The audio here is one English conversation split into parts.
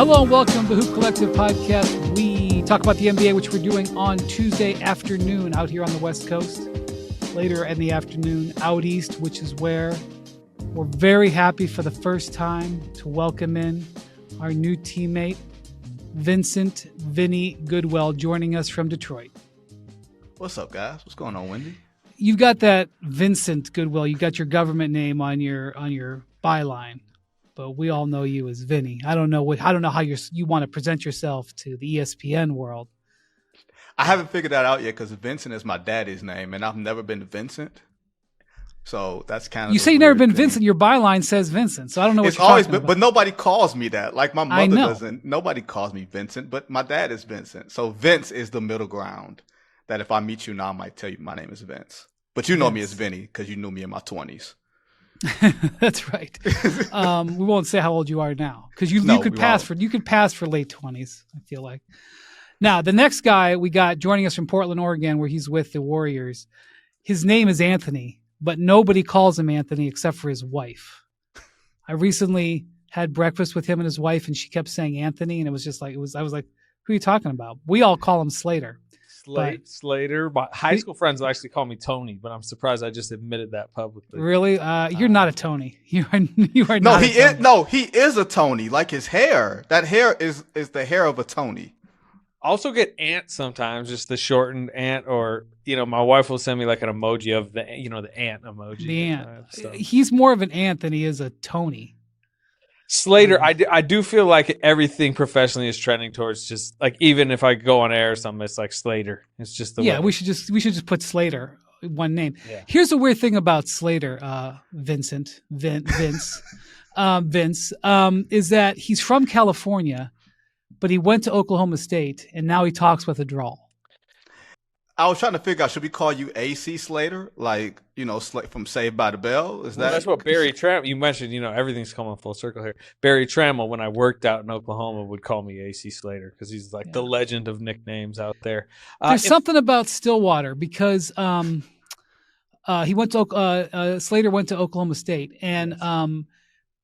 Hello and welcome to the Hoop Collective podcast. We talk about the NBA, which we're doing on Tuesday afternoon out here on the West Coast. Later in the afternoon out east, which is where we're very happy for the first time to welcome in our new teammate, Vincent "Vinny" Goodwill, joining us from Detroit. What's up, guys? What's going on, Wendy? You've got that Vincent Goodwill. You got your government name on your byline, but we all know you as Vinny. I don't know how you want to present yourself to the ESPN world. I haven't figured that out yet because Vincent is my daddy's name, and I've never been Vincent. So that's kind of you say you've never been thing. Vincent. Your byline says Vincent, so I don't know what it's you're always talking been, about. but nobody calls me that. Like my mother doesn't. Nobody calls me Vincent, but my dad is Vincent. So Vince is the middle ground. That if I meet you now, I might tell you my name is Vince, but you know me as Vinny because you knew me in my 20s. That's right. We won't say how old you are now because you could pass for late 20s. I feel like. Now the next guy we got joining us from Portland, Oregon, where he's with the Warriors. His name is Anthony, but nobody calls him Anthony except for his wife. I recently had breakfast with him and his wife, and she kept saying Anthony, and I was like, who are you talking about? We all call him Slater. Slater. My high school friends actually call me Tony, but I'm surprised I just admitted that publicly. Really? You're not a Tony. You are no, not. He is a Tony. Like his hair. That hair is the hair of a Tony. I also get Ant sometimes, just the shortened Ant, or my wife will send me like an emoji of the the ant emoji. The ant. He's more of an ant than he is a Tony. Slater, I do feel like everything professionally is trending towards just like, even if I go on air or something, it's like Slater. It's just the way. We should just put Slater, one name. Yeah. Here's the weird thing about Slater, Vince, is that he's from California, but he went to Oklahoma State and now he talks with a drawl. I was trying to figure out, should we call you AC Slater? Like, from Saved by the Bell? That's what Barry Trammell, you mentioned, everything's coming full circle here. Barry Trammell, when I worked out in Oklahoma, would call me AC Slater because he's like the legend of nicknames out there. There's something about Stillwater because Slater went to Oklahoma State, and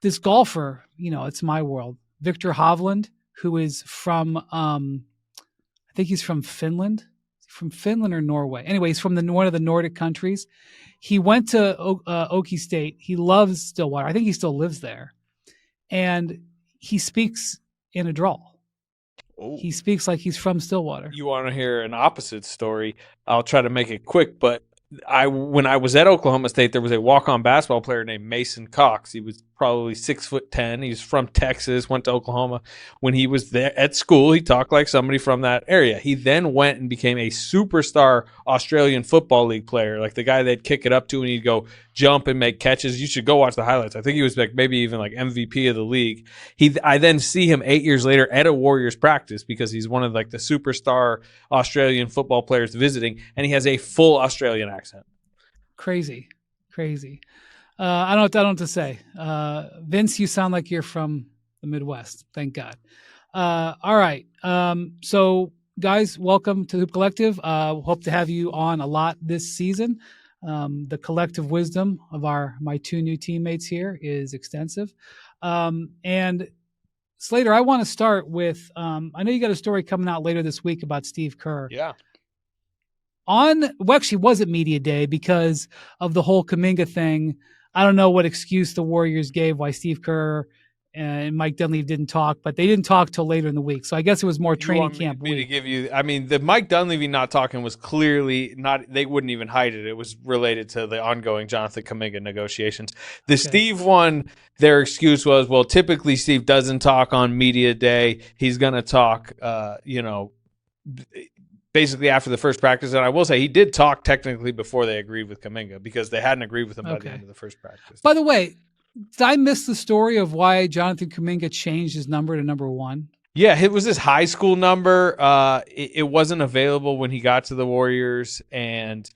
this golfer, it's my world, Victor Hovland, who is from, I think he's from Finland. From Finland or Norway. Anyway, he's from one of the Nordic countries. He went to Okie State. He loves Stillwater. I think he still lives there. And he speaks in a drawl. Oh. He speaks like he's from Stillwater. You want to hear an opposite story? I'll try to make it quick, but when I was at Oklahoma State, there was a walk-on basketball player named Mason Cox. He was probably 6'10". He's from Texas, went to Oklahoma. When he was there at school, he talked like somebody from that area. He then went and became a superstar Australian Football League player, like the guy they'd kick it up to and he'd go jump and make catches. You should go watch the highlights. I think he was like maybe even like MVP of the league. I then see him 8 years later at a Warriors practice because he's one of like the superstar Australian football players visiting, and he has a full Australian accent. Crazy. I don't know what to say. Vince, you sound like you're from the Midwest. Thank God. All right. So guys, welcome to the Hoop Collective. Hope to have you on a lot this season. The collective wisdom of my two new teammates here is extensive. And Slater, I want to start with, I know you got a story coming out later this week about Steve Kerr. Yeah. Actually wasn't media day because of the whole Kuminga thing. I don't know what excuse the Warriors gave why Steve Kerr and Mike Dunleavy didn't talk, but they didn't talk till later in the week. So I guess it was more training camp week. To give you, the Mike Dunleavy not talking was clearly not. They wouldn't even hide it. It was related to the ongoing Jonathan Kuminga negotiations. The Steve one, their excuse was, well, typically Steve doesn't talk on media day. He's going to talk, basically after the first practice. And I will say he did talk technically before they agreed with Kuminga because they hadn't agreed with him by the end of the first practice. By the way, did I miss the story of why Jonathan Kuminga changed his number to number 1? Yeah, it was his high school number. It wasn't available when he got to the Warriors, and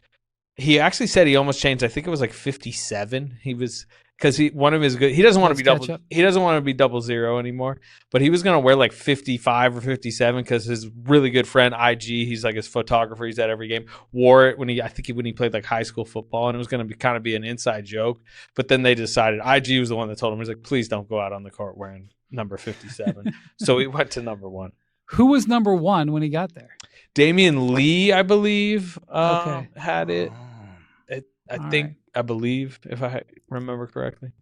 He actually said he almost changed. I think it was like 57. He was because one of his good. He doesn't want to be double. He doesn't want to be 00 anymore. But he was going to wear like 55 or 57 because his really good friend IG, he's like his photographer. He's at every game. Wore it when he played like high school football, and it was going to be an inside joke. But then they decided IG was the one that told him, he's like, please don't go out on the court wearing number 57. So he went to number 1. Who was number 1 when he got there? Damian Lee, I believe, had it. I believe, if I remember correctly.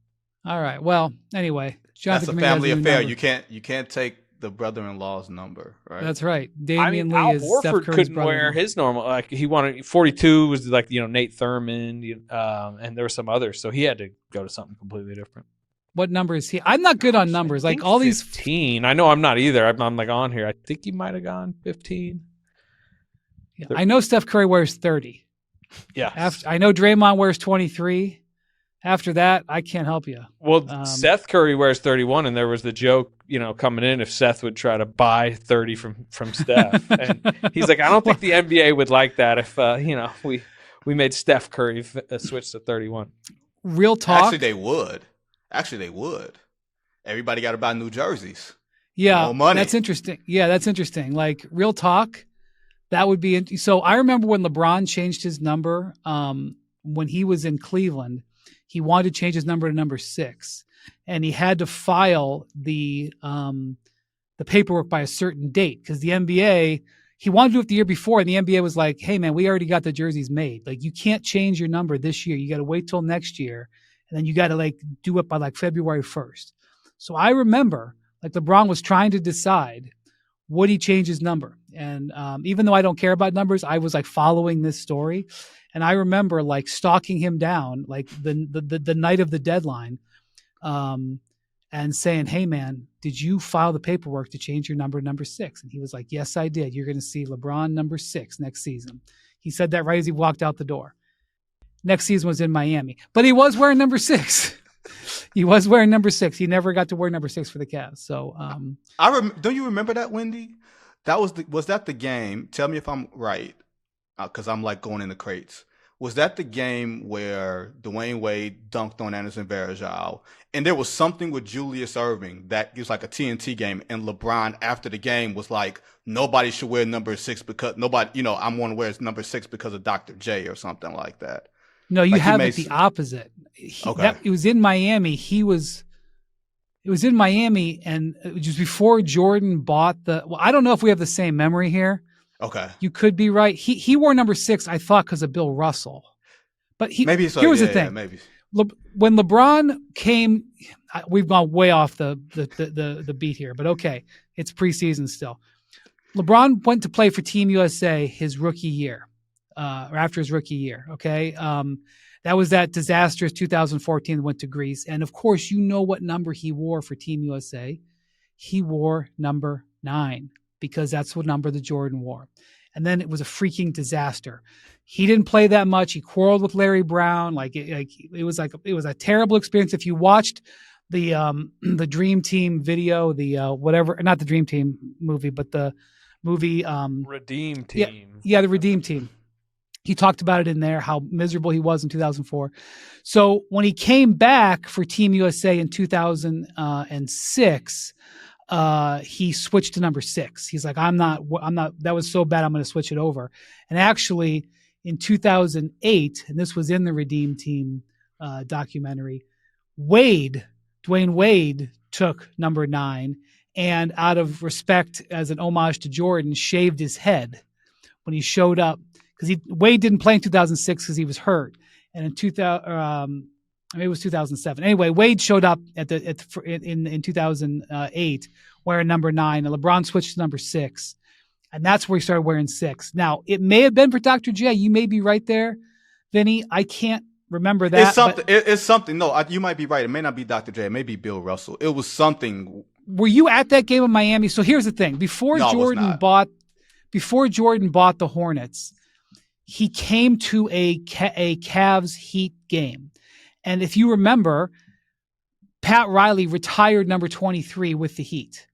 All right. Well, anyway, that's a family affair. You can't take the brother-in-law's number, right? That's right. Damian Lee Al is Horford Steph Curry's couldn't brother. wear his normal. Like he wanted 42 was like Nate Thurman, and there were some others, so he had to go to something completely different. What number is he? I'm not good on numbers. Like all 15. these. I know I'm not either. I'm like on here. I think he might have gone 15. Yeah, I know Steph Curry wears 30. Yeah. I know Draymond wears 23. After that, I can't help you. Well, Seth Curry wears 31, and there was the joke, coming in if Seth would try to buy 30 from Steph. And he's like, I don't think the NBA would like that if, we made Steph Curry switch to 31. Real talk. Actually, they would. Everybody got to buy new jerseys. Yeah. More money. That's interesting. Yeah, that's interesting. Like, real talk. That would be so. I remember when LeBron changed his number when he was in Cleveland. He wanted to change his number to number 6, and he had to file the paperwork by a certain date because the NBA he wanted to do it the year before, and the NBA was like, "Hey, man, we already got the jerseys made. Like, you can't change your number this year. You got to wait till next year, and then you got to do it by February 1st." So I remember LeBron was trying to decide would he change his number. And even though I don't care about numbers, I was following this story. And I remember stalking him down the night of the deadline and saying, hey, man, did you file the paperwork to change your number to number 6? And he was like, yes, I did. You're going to see LeBron number 6 next season. He said that right as he walked out the door. Next season was in Miami. But he was wearing number 6. He was wearing number 6. He never got to wear number 6 for the Cavs. So don't you remember that, Wendy? That was that the game? Tell me if I'm right, because I'm going in the crates. Was that the game where Dwayne Wade dunked on Anderson Varejao, and there was something with Julius Erving that was like a TNT game, and LeBron after the game was like, nobody should wear number 6 because nobody, I'm going to wear number 6 because of Dr. J or something like that. No, you have it the opposite. It was in Miami. It was in Miami, and it was just before Jordan bought I don't know if we have the same memory here. Okay. You could be right. He wore number 6, I thought, because of Bill Russell. But maybe so. Here was the thing. Maybe. When LeBron came, we've gone way off the beat here, but okay, it's preseason still. LeBron went to play for Team USA his rookie year, or after his rookie year, okay? That was that disastrous 2014 that went to Greece. And, of course, you know what number he wore for Team USA. He wore number 9 because that's what number the Jordan wore. And then it was a freaking disaster. He didn't play that much. He quarreled with Larry Brown. It was a terrible experience. If you watched the Dream Team video, not the Dream Team movie, but the movie Redeem Team. Yeah, the Redeem Team. He talked about it in there, how miserable he was in 2004. So when he came back for Team USA in 2006, he switched to number 6. He's like, I'm not, that was so bad, I'm going to switch it over. And actually in 2008, and this was in the Redeem Team documentary, Dwayne Wade took number 9 and out of respect as an homage to Jordan, shaved his head when he showed up. Because Wade didn't play in 2006 because he was hurt, and in 2000, maybe it was 2007. Anyway, Wade showed up in 2008 wearing number 9, and LeBron switched to number 6, and that's where he started wearing 6. Now it may have been for Dr. J. You may be right there, Vinny. I can't remember that. It's something. It's something. No, you might be right. It may not be Dr. J. It may be Bill Russell. It was something. Were you at that game in Miami? So here's the thing: before Jordan bought the Hornets, he came to a Cavs Heat game. And if you remember, Pat Riley retired number 23 with the Heat.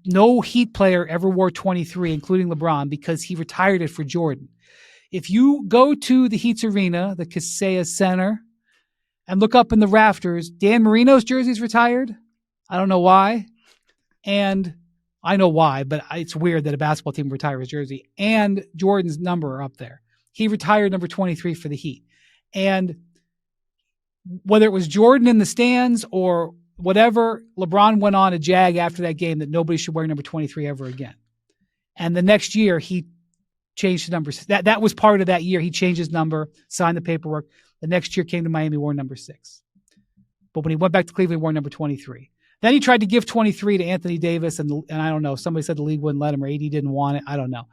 No Heat player ever wore 23, including LeBron, because he retired it for Jordan. If you go to the Heat's arena, the Kaseya Center, and look up in the rafters, Dan Marino's jersey's retired. I don't know why. And I know why, but it's weird that a basketball team retires his jersey. And Jordan's number are up there. He retired number 23 for the Heat. And whether it was Jordan in the stands or whatever, LeBron went on a jag after that game that nobody should wear number 23 ever again. And the next year, he changed his number. That was part of that year. He changed his number, signed the paperwork. The next year came to Miami, wore number 6. But when he went back to Cleveland, he wore number 23. Then he tried to give 23 to Anthony Davis, and I don't know. Somebody said the league wouldn't let him, or AD didn't want it. I don't know.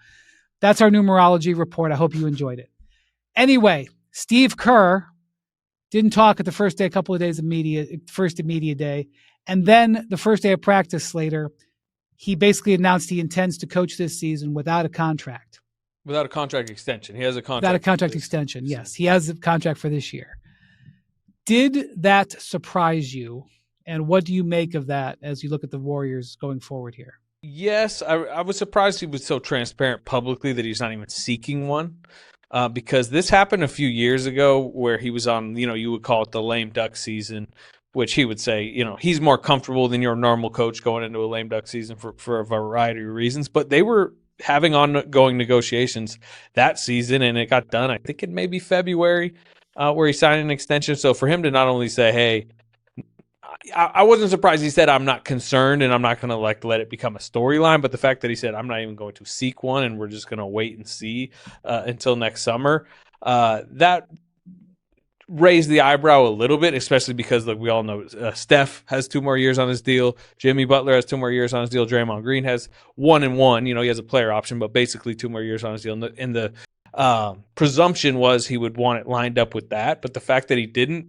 That's our numerology report. I hope you enjoyed it. Anyway, Steve Kerr didn't talk at the first day, a couple of days of media, first media day. And then the first day of practice, Slater, he basically announced he intends to coach this season without a contract. Without a contract extension. He has a contract. Without a contract extension, yes. He has a contract for this year. Did that surprise you? And what do you make of that as you look at the Warriors going forward here? Yes, I was surprised he was so transparent publicly that he's not even seeking one. Because this happened a few years ago where he was on, you would call it the lame duck season, which he would say, he's more comfortable than your normal coach going into a lame duck season for a variety of reasons. But they were having ongoing negotiations that season, and it got done, I think, in maybe February, where he signed an extension. So for him to not only say, hey, I wasn't surprised he said, I'm not concerned and I'm not going to let it become a storyline. But the fact that he said, I'm not even going to seek one and we're just going to wait and see until next summer, that raised the eyebrow a little bit, especially because we all know Steph has 2 more years on his deal. Jimmy Butler has 2 more years on his deal. Draymond Green has 1 and 1. He has a player option, but basically 2 more years on his deal. And the presumption was he would want it lined up with that. But the fact that he didn't,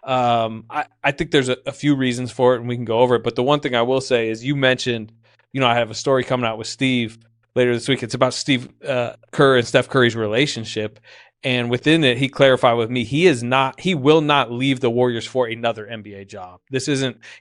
I think there's a few reasons for it, and we can go over it. But the one thing I will say is you mentioned, I have a story coming out with Steve later this week. It's about Steve Kerr and Steph Curry's relationship. And within it, he clarified with me, he will not leave the Warriors for another NBA job.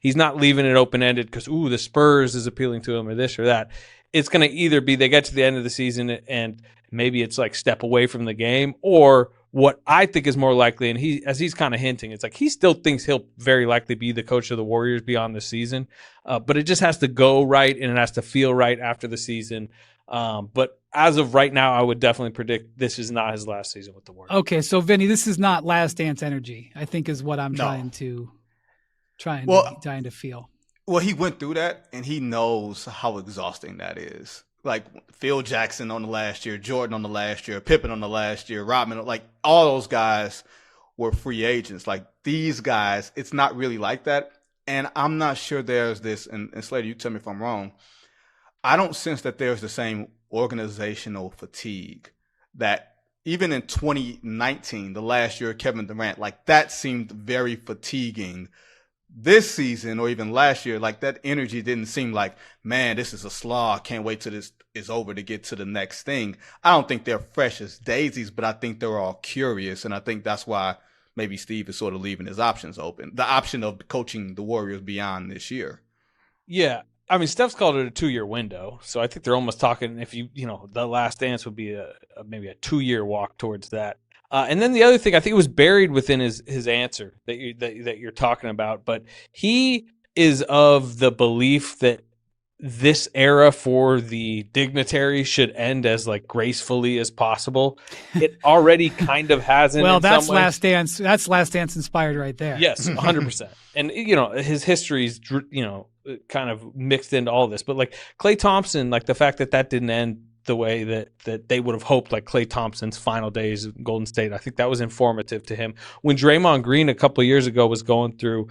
He's not leaving it open-ended because, the Spurs is appealing to him or this or that. It's going to either be they get to the end of the season and maybe it's like step away from the game, or what I think is more likely, and he's kind of hinting, it's like he still thinks he'll very likely be the coach of the Warriors beyond the season, but it just has to go right and it has to feel right after the season. But as of right now, I would definitely predict this is not his last season with the Warriors. Okay, so Vinny, this is not last dance energy, I think is what I'm trying to feel. Well, he went through that and he knows how exhausting that is. Like Phil Jackson on the last year, Jordan on the last year, Pippen on the last year, Rodman, like all those guys were free agents. Like these guys, it's not really like that. And I'm not sure there's this, and Slater, you tell me if I'm wrong, I don't sense that there's the same organizational fatigue that even in 2019, the last year of Kevin Durant, like that seemed very fatiguing. This season or even last year, like that energy didn't seem like, man, this is a slog. Can't wait till this is over to get to the next thing. I don't think they're fresh as daisies, but I think they're all curious. And I think that's why maybe Steve is sort of leaving his options open. The option of coaching the Warriors beyond this year. Yeah. I mean, Steph's called it a 2-year window. So I think they're almost talking, if the last dance would be maybe a 2-year walk towards that. And then the other thing, I think it was buried within his answer that you're talking about, but he is of the belief that this era for the dignitary should end as gracefully as possible. It already kind of hasn't. Well, that's Last Dance. That's Last Dance inspired right there. Yes, 100%. And his history's kind of mixed into all this, but Klay Thompson, the fact that didn't end the way that they would have hoped, Klay Thompson's final days of Golden State. I think that was informative to him. When Draymond Green a couple of years ago was going through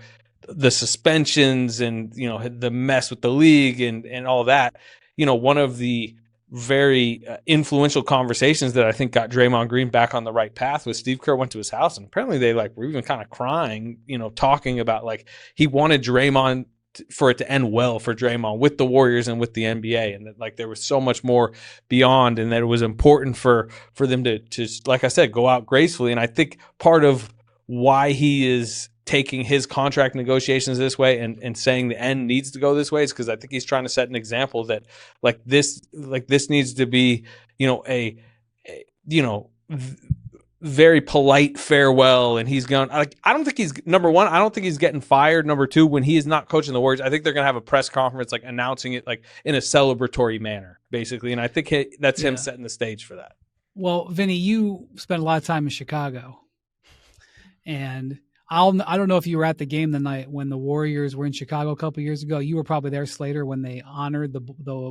the suspensions and, the mess with the league and all that, one of the very influential conversations that I think got Draymond Green back on the right path was Steve Kerr went to his house, and apparently they were even kind of crying, talking about he wanted Draymond for it to end well for Draymond with the Warriors and with the NBA, and that there was so much more beyond, and that it was important for them to like I said, go out gracefully. And I think part of why he is taking his contract negotiations this way and saying the end needs to go this way is because I think he's trying to set an example that this needs to be very polite farewell, and he's gone. Like, I don't think he's number one. I don't think he's getting fired. Number two, when he is not coaching the Warriors, I think they're going to have a press conference, like announcing it, like in a celebratory manner, basically. And I think that's him setting the stage for that. Well, Vinny, you spent a lot of time in Chicago, and I don't know if you were at the game the night when the Warriors were in Chicago a couple of years ago. You were probably there, Slater, when they honored the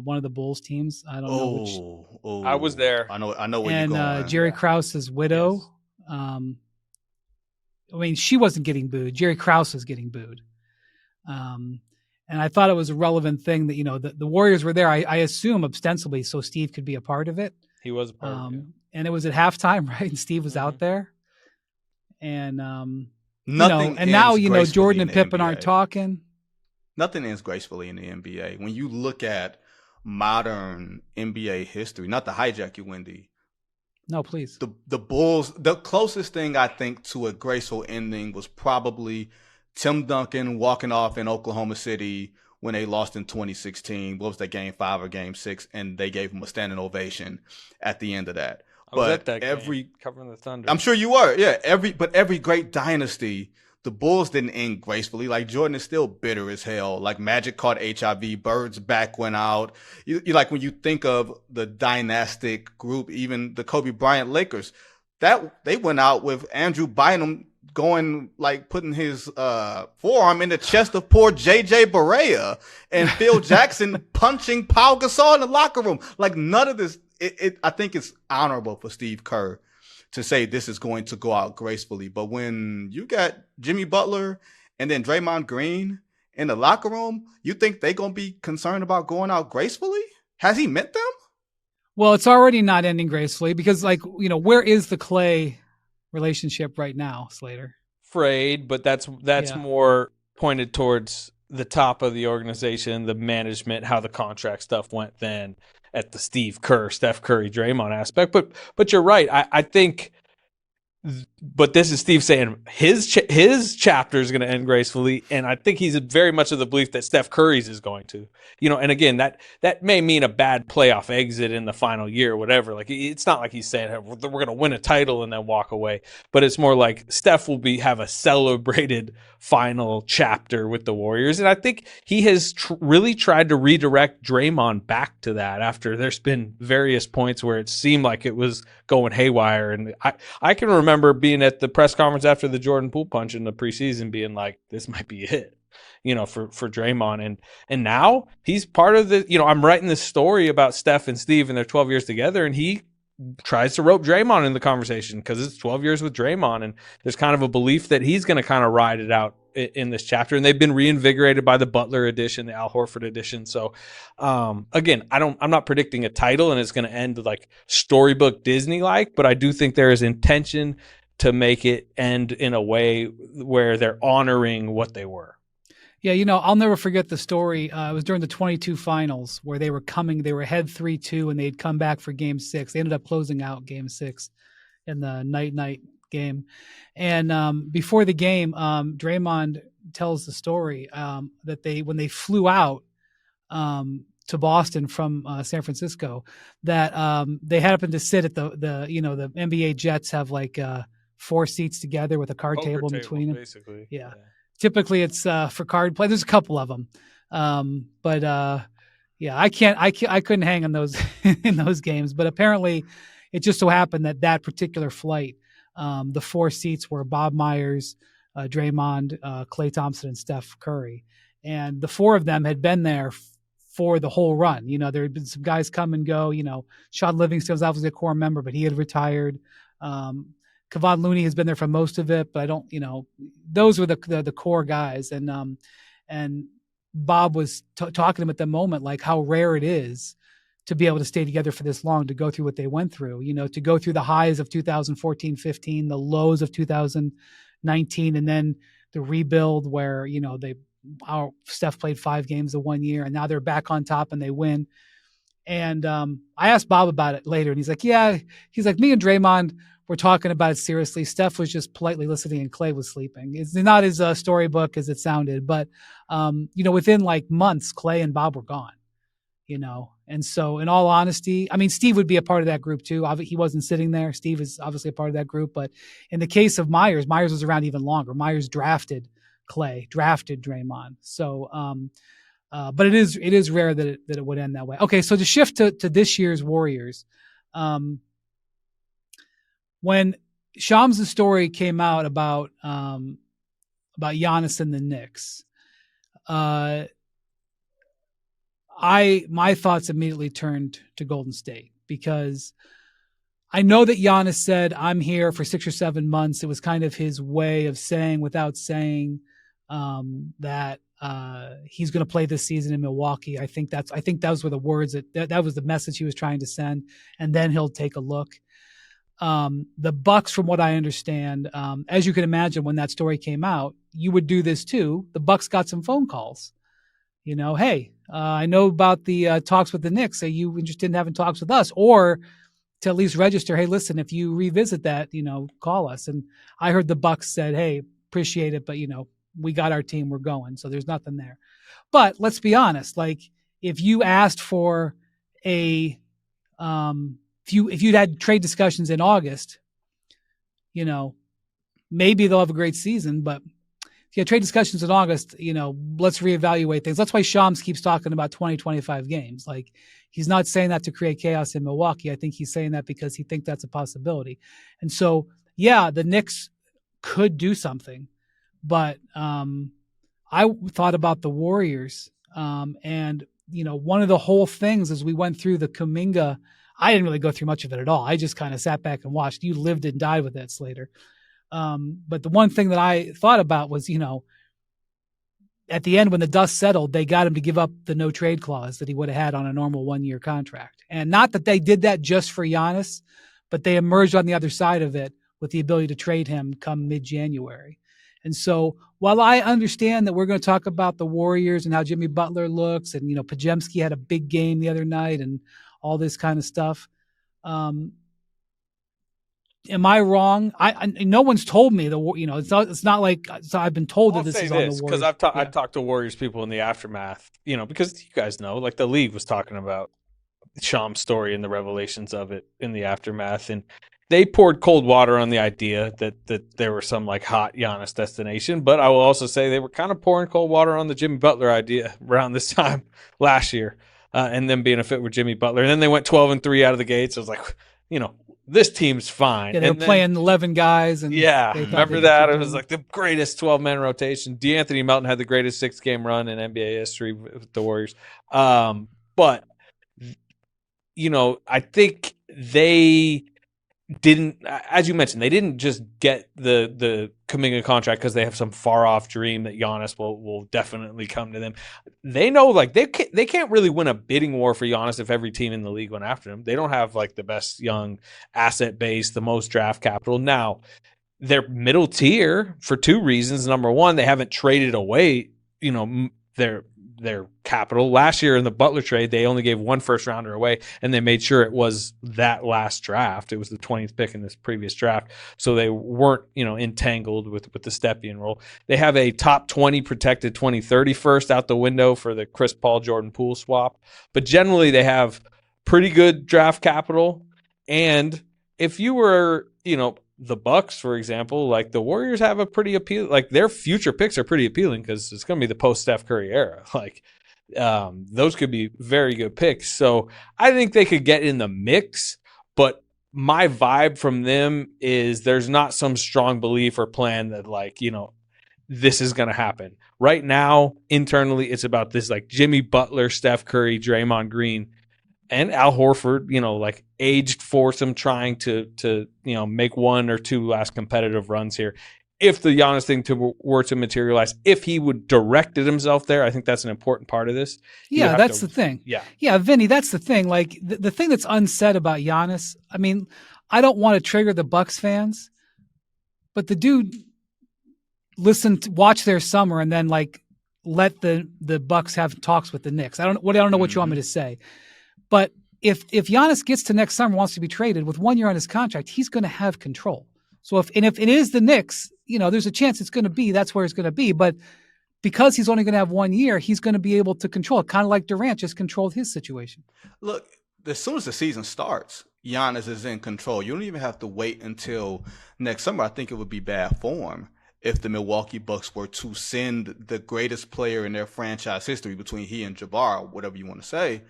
one of the Bulls teams. I don't know which. I was there. I know where you're going. And Jerry Krause's widow. Yes. I mean, she wasn't getting booed. Jerry Krause was getting booed. And I thought it was a relevant thing that the Warriors were there. I assume ostensibly so Steve could be a part of it. He was a part of it. And it was at halftime, right? And Steve was out there. And nothing. And now Jordan and Pippen aren't talking. Nothing ends gracefully in the NBA. When you look at modern NBA history, not to hijack you, Wendy. No, please. The Bulls. The closest thing I think to a graceful ending was probably Tim Duncan walking off in Oklahoma City when they lost in 2016. What was that, Game 5 or Game 6? And they gave him a standing ovation at the end of that. I was at that game, covering the Thunder. I'm sure you were, yeah. Every great dynasty, the Bulls didn't end gracefully. Like, Jordan is still bitter as hell. Like, Magic caught HIV, Bird's back went out. You like, when you think of the dynastic group, even the Kobe Bryant Lakers, that they went out with Andrew Bynum going, like, putting his forearm in the chest of poor JJ Barea, and Phil Jackson punching Pau Gasol in the locker room. Like, none of this. I think it's honorable for Steve Kerr to say this is going to go out gracefully. But when you got Jimmy Butler and then Draymond Green in the locker room, you think they're going to be concerned about going out gracefully? Has he met them? Well, it's already not ending gracefully because, where is the Clay relationship right now, Slater? Frayed, but that's more pointed towards the top of the organization, the management, how the contract stuff went then at the Steve Kerr, Steph Curry, Draymond aspect. But you're right. I think, but this is Steve saying his chapter is going to end gracefully, and I think he's very much of the belief that Steph Curry's is going to. And again, that may mean a bad playoff exit in the final year or whatever. Like, it's not like he's saying we're going to win a title and then walk away, but it's more like Steph will have a celebrated final chapter with the Warriors, and I think he has really tried to redirect Draymond back to that after there's been various points where it seemed like it was going haywire. And I can remember being at the press conference after the Jordan Poole punch in the preseason being like, this might be it, for Draymond. And now he's part of the, I'm writing this story about Steph and Steve and their 12 years together, and he tries to rope Draymond in the conversation because it's 12 years with Draymond, and there's kind of a belief that he's going to kind of ride it out in this chapter. And they've been reinvigorated by the Butler edition, the Al Horford edition. So again, I'm not predicting a title and it's going to end like storybook Disney-like, but I do think there is intention to make it end in a way where they're honoring what they were. Yeah, I'll never forget the story. It was during the 22 finals where they were ahead 3-2, and they'd come back for Game 6. They ended up closing out Game 6 in the night game. And before the game, Draymond tells the story that when they flew out to Boston from San Francisco, that they happened to sit at the NBA Jets have like 4 seats together with a card table in between them. Basically. Yeah. Typically it's for card play. There's a couple of them. But I couldn't hang on those in those games, but apparently it just so happened that particular flight, the 4 seats were Bob Myers, Draymond, Klay Thompson, and Steph Curry. And the 4 of them had been there for the whole run. There had been some guys come and go. Sean Livingston was obviously a core member, but he had retired. Kevon Looney has been there for most of it, but I don't, those were the core guys. And Bob was talking to him at the moment, like how rare it is to be able to stay together for this long, to go through what they went through, to go through the highs of 2014-15, the lows of 2019, and then the rebuild where, Steph played 5 games in 1 year, and now they're back on top and they win. And I asked Bob about it later, and he's like, me and Draymond were talking about it seriously. Steph was just politely listening and Klay was sleeping. It's not as storybook as it sounded, but, within like months, Klay and Bob were gone. And so in all honesty, I mean, Steve would be a part of that group too. He wasn't sitting there. Steve is obviously a part of that group. But in the case of Myers was around even longer. Myers drafted Clay, drafted Draymond. So, but it is rare that it would end that way. Okay, so to shift to this year's Warriors, when Shams' story came out about Giannis and the Knicks, my thoughts immediately turned to Golden State, because I know that Giannis said, I'm here for 6 or 7 months. It was kind of his way of saying without saying that he's going to play this season in Milwaukee. I think those were the words that was the message he was trying to send. And then he'll take a look. The Bucks, from what I understand, as you can imagine, when that story came out, you would do this too. The Bucks got some phone calls. Hey, I know about the talks with the Knicks. Are you interested in having talks with us? Or to at least register, hey, listen, if you revisit that, call us. And I heard the Bucks said, hey, appreciate it, but, we got our team, we're going. So there's nothing there. But let's be honest, like if you asked for if you'd had trade discussions in August, maybe they'll have a great season, but if you had trade discussions in August, let's reevaluate things. That's why Shams keeps talking about 20, 25 games. Like he's not saying that to create chaos in Milwaukee. I think he's saying that because he thinks that's a possibility. And so, yeah, the Knicks could do something, but I thought about the Warriors and, one of the whole things as we went through the Kuminga, I didn't really go through much of it at all. I just kind of sat back and watched. You lived and died with that, Slater. But the one thing that I thought about was, at the end when the dust settled, they got him to give up the no trade clause that he would have had on a normal 1-year contract. And not that they did that just for Giannis, but they emerged on the other side of it with the ability to trade him come mid-January. And so while I understand that we're going to talk about the Warriors and how Jimmy Butler looks and, Pajemski had a big game the other night and all this kind of stuff, am I wrong? No one's told me it's not like I've been told that this is on the Warriors. Because I've talked to Warriors people in the aftermath, because you guys know, like the league was talking about Sham's story and the revelations of it in the aftermath, and they poured cold water on the idea that there were some like hot Giannis destination. But I will also say they were kind of pouring cold water on the Jimmy Butler idea around this time last year, and them being a fit with Jimmy Butler. And then they went 12-3 out of the gates. I was like, this team's fine. Yeah, they were playing 11 guys. And remember that? It was like the greatest 12-man rotation. DeAnthony Melton had the greatest 6-game run in NBA history with the Warriors. But, I think they didn't, as you mentioned, they didn't just get the Kuminga contract because they have some far off dream that Giannis will definitely come to them. They know like they can't really win a bidding war for Giannis if every team in the league went after him. They don't have like the best young asset base, the most draft capital. Now they're middle tier for 2 reasons. Number one, they haven't traded away, their capital. Last year in the Butler trade, they only gave 1 first-rounder away, and they made sure it was that last draft. It was the 20th pick in this previous draft, so they weren't, entangled with the Stepien role. They have a top 20 protected 2030 first out the window for the Chris Paul Jordan Poole swap, but generally they have pretty good draft capital. And if you were, the Bucks, for example, like the Warriors have a pretty appealing, like their future picks are pretty appealing because it's going to be the post Steph Curry era. Like those could be very good picks. So I think they could get in the mix, but my vibe from them is there's not some strong belief or plan that like, this is going to happen. Right now, internally, it's about this like Jimmy Butler, Steph Curry, Draymond Green, and Al Horford, like aged foursome trying to make 1 or 2 last competitive runs here. If the Giannis thing were to materialize, if he would directed himself there, I think that's an important part of this. Yeah, that's the thing. Yeah, Vinny, that's the thing. Like the thing that's unsaid about Giannis, I mean, I don't want to trigger the Bucks fans, but the dude watch their summer and then like let the Bucks have talks with the Knicks. I don't know what you want me to say. But if Giannis gets to next summer, wants to be traded with 1 year on his contract, he's going to have control. So if it is the Knicks, there's a chance that's where it's going to be. But because he's only going to have 1 year, he's going to be able to control it, kind of like Durant just controlled his situation. Look, as soon as the season starts, Giannis is in control. You don't even have to wait until next summer. I think it would be bad form if the Milwaukee Bucks were to send the greatest player in their franchise history between he and Jabbar, whatever you want to say.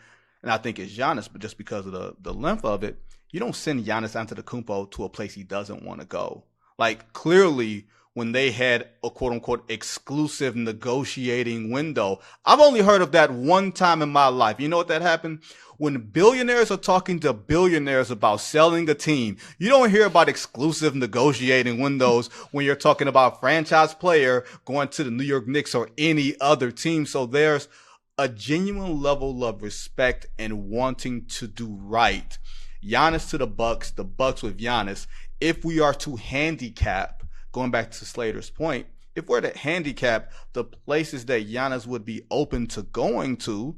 And I think it's Giannis, but just because of the length of it, you don't send Giannis Antetokounmpo to a place he doesn't want to go. Like, clearly, when they had a quote-unquote exclusive negotiating window, I've only heard of that one time in my life. You know what that happened? When billionaires are talking to billionaires about selling a team, you don't hear about exclusive negotiating windows when you're talking about franchise player going to the New York Knicks or any other team. So there's a genuine level of respect and wanting to do right. Giannis to the Bucks with Giannis. If we are to handicap, going back to Slater's point, if we're to handicap the places that Giannis would be open to going to,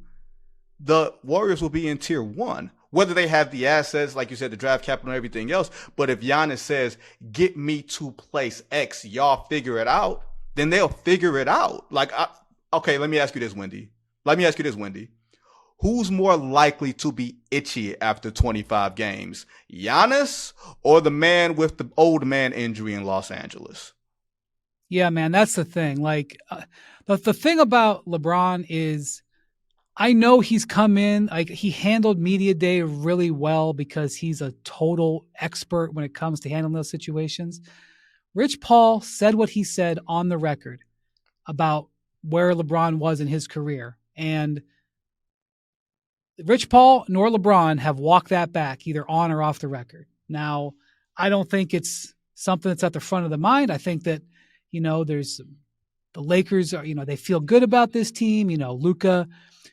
the Warriors will be in tier 1. Whether they have the assets, like you said, the draft capital and everything else, but if Giannis says, get me to place X, y'all figure it out, then they'll figure it out. Okay, let me ask you this, Wendy. Who's more likely to be itchy after 25 games? Giannis or the man with the old man injury in Los Angeles? Yeah, man, that's the thing. The thing about LeBron is I know he's come in, he handled media day really well because he's a total expert when it comes to handling those situations. Rich Paul said what he said on the record about where LeBron was in his career. And Rich Paul nor LeBron have walked that back either on or off the record. Now, I don't think it's something that's at the front of the mind. I think that, there's the Lakers are, they feel good about this team. Luka,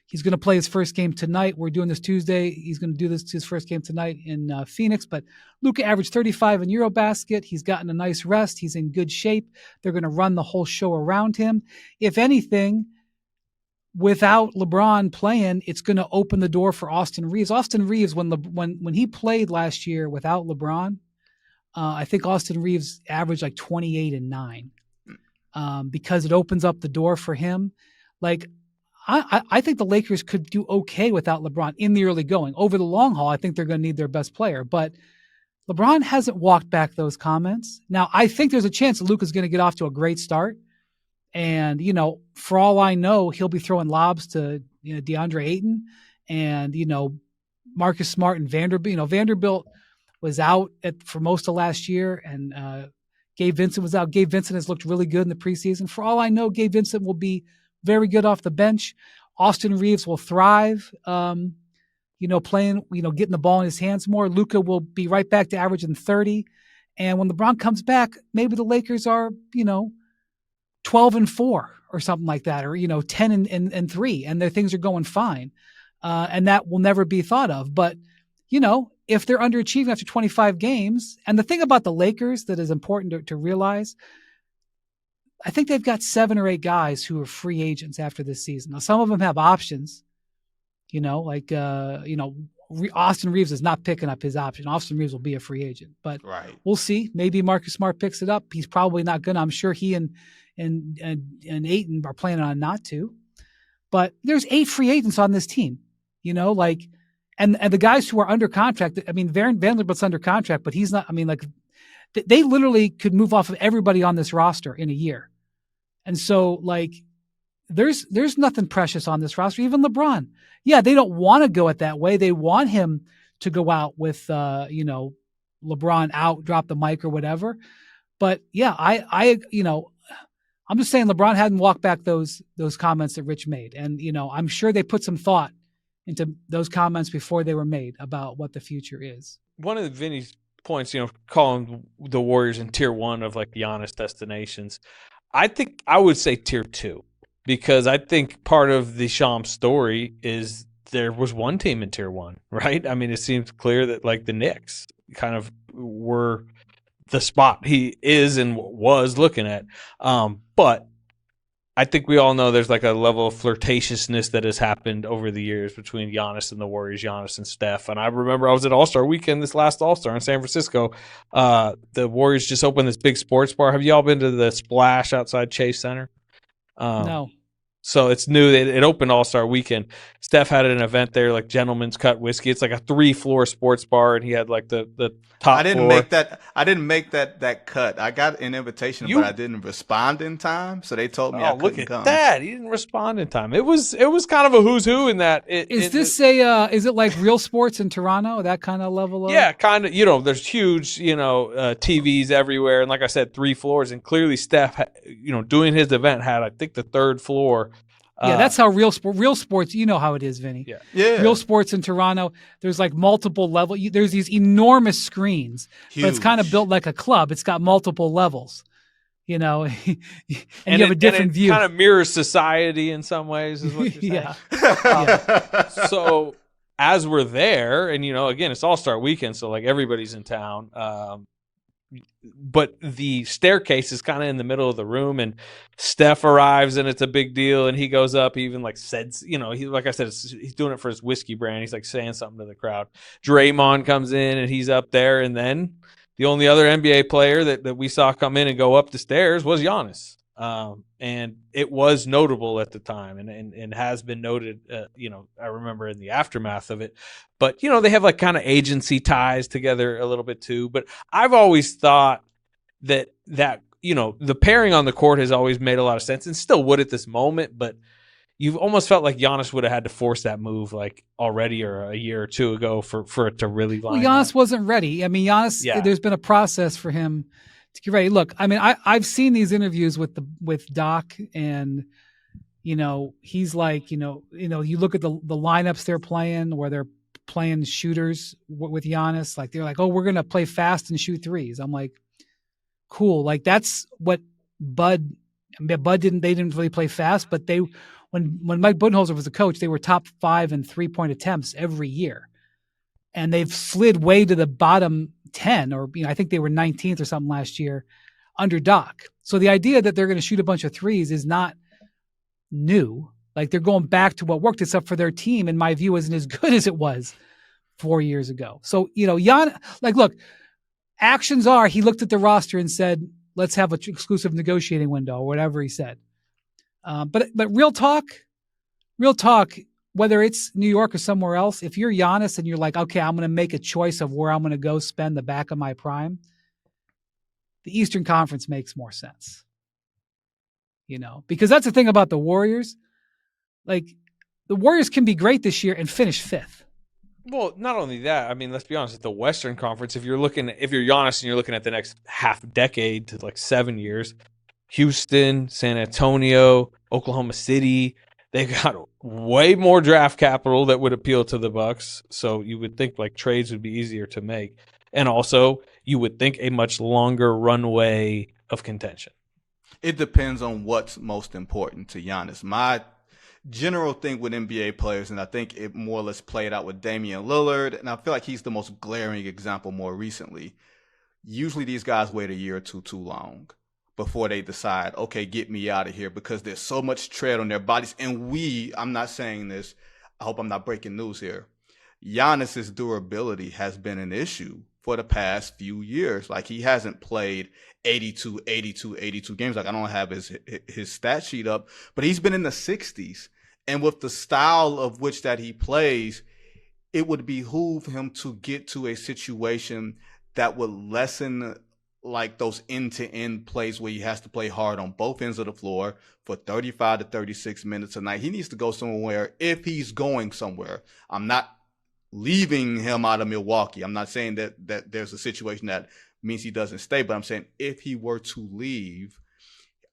he's going to play his first game tonight. We're doing this Tuesday. He's going to do his first game tonight in Phoenix. But Luka averaged 35 in Eurobasket. He's gotten a nice rest. He's in good shape. They're going to run the whole show around him. If anything, without LeBron playing, it's going to open the door for Austin Reeves. Austin Reeves, when he played last year without LeBron, I think Austin Reeves averaged 28 and 9 because it opens up the door for him. I think the Lakers could do okay without LeBron in the early going. Over the long haul, I think they're going to need their best player. But LeBron hasn't walked back those comments. Now, I think there's a chance that Luka's going to get off to a great start. And, for all I know, he'll be throwing lobs to DeAndre Ayton and, Marcus Smart and Vanderbilt. Vanderbilt was out for most of last year, and Gabe Vincent was out. Gabe Vincent has looked really good in the preseason. For all I know, Gabe Vincent will be very good off the bench. Austin Reeves will thrive, playing, getting the ball in his hands more. Luka will be right back to averaging 30. And when LeBron comes back, maybe the Lakers are, 12-4 or something like that, or 10-3, and their things are going fine, and that will never be thought of. But if they're underachieving after 25 games, and the thing about the Lakers that is important to realize, I think they've got 7 or 8 guys who are free agents after this season. Now, some of them have options, Austin Reeves is not picking up his option. Austin Reeves will be a free agent, but right. We'll see. Maybe Marcus Smart picks it up. He's probably not going to. I'm sure he and Ayton are planning on not to. But there's 8 free agents on this team, and the guys who are under contract. I mean, Vanderbilt's under contract, but he's not. I mean, they literally could move off of everybody on this roster in a year, and so there's nothing precious on this roster. Even LeBron. Yeah, they don't want to go it that way. They want him to go out with, LeBron out, drop the mic or whatever. But yeah, I'm just saying LeBron hadn't walked back those comments that Rich made. And, I'm sure they put some thought into those comments before they were made about what the future is. One of Vinny's points, calling the Warriors in tier 1 of Giannis destinations. I think I would say tier 2. Because I think part of the Shams story is there was one team in tier 1, right? I mean, it seems clear that the Knicks kind of were the spot he is and was looking at. But I think we all know there's a level of flirtatiousness that has happened over the years between Giannis and the Warriors, Giannis and Steph. And I remember I was at All-Star Weekend, this last All-Star in San Francisco. The Warriors just opened this big sports bar. Have you all been to the Splash outside Chase Center? No. So it's new. It opened All-Star Weekend. Steph had an event there, like Gentleman's Cut Whiskey. It's like a 3-floor sports bar, and he had like the top I didn't floor. make that cut. I got an invitation, but I didn't respond in time, so they told me I couldn't come. Look at that! He didn't respond in time. It was kind of a who's who in that. Is it like Real Sports in Toronto? That kind of level of? Yeah, kind of. There's huge, TVs everywhere, and like I said, 3 floors, and clearly Steph, doing his event had, I think, the 3rd floor. Yeah, that's how Real Sports. You know how it is, Vinny. Yeah. Real Sports in Toronto. There's like multiple level. There's these enormous screens, but it's kind of built like a club. It's got multiple levels, and you have a different view. It kind of mirrors society in some ways, is what you're saying. Yeah. So as we're there, and again, it's All-Star Weekend, so like everybody's in town. But the staircase is kind of in the middle of the room, and Steph arrives, and it's a big deal. And he goes up, he even like said, he, like I said, he's doing it for his whiskey brand. He's like saying something to the crowd. Draymond comes in, and he's up there, and then the only other NBA player that we saw come in and go up the stairs was Giannis. And it was notable at the time, and has been noted. I remember in the aftermath of it, but they have like kind of agency ties together a little bit too. But I've always thought that the pairing on the court has always made a lot of sense, and still would at this moment. But you've almost felt like Giannis would have had to force that move like already or a year or two ago for it to really line Giannis up. wasn't ready. I mean, Giannis. Yeah. There's been a process for him to get ready. Look, I mean, I've seen these interviews with Doc, and he's like, you look at the lineups they're playing, where they're playing shooters with Giannis. Like they're like, oh, we're gonna play fast and shoot threes. I'm like, cool. Like that's what Bud didn't. They didn't really play fast, but when Mike Budenholzer was the coach, they were top 5 in 3-point attempts every year, and they've slid way to the bottom 10, or I think they were 19th or something last year under Doc. So the idea that they're going to shoot a bunch of threes is not new. Like they're going back to what worked, except for their team, in my view, isn't as good as it was 4 years ago. So Jan, look, actions are he looked at the roster and said, "Let's have an exclusive negotiating window," or whatever he said. But real talk. Whether it's New York or somewhere else, if you're Giannis and you're like, okay, I'm going to make a choice of where I'm going to go spend the back of my prime, the Eastern Conference makes more sense. Because that's the thing about the Warriors. Like, the Warriors can be great this year and finish 5th. Well, not only that, I mean, let's be honest, at the Western Conference, if you're Giannis and you're looking at the next half decade to like 7 years, Houston, San Antonio, Oklahoma City, they've got way more draft capital that would appeal to the Bucks. So you would think like trades would be easier to make. And also you would think a much longer runway of contention. It depends on what's most important to Giannis. My general thing with NBA players, and I think it more or less played out with Damian Lillard, and I feel like he's the most glaring example more recently. Usually these guys wait a year or two too long before they decide, okay, get me out of here, because there's so much tread on their bodies. And I'm not saying this, I hope I'm not breaking news here, Giannis's durability has been an issue for the past few years. Like he hasn't played 82 games. Like I don't have his stat sheet up, but he's been in the 60s. And with the style of which that he plays, it would behoove him to get to a situation that would lessen like those end-to-end plays where he has to play hard on both ends of the floor for 35 to 36 minutes a night. He needs to go somewhere if he's going somewhere. I'm not leaving him out of Milwaukee. I'm not saying that there's a situation that means he doesn't stay, but I'm saying if he were to leave,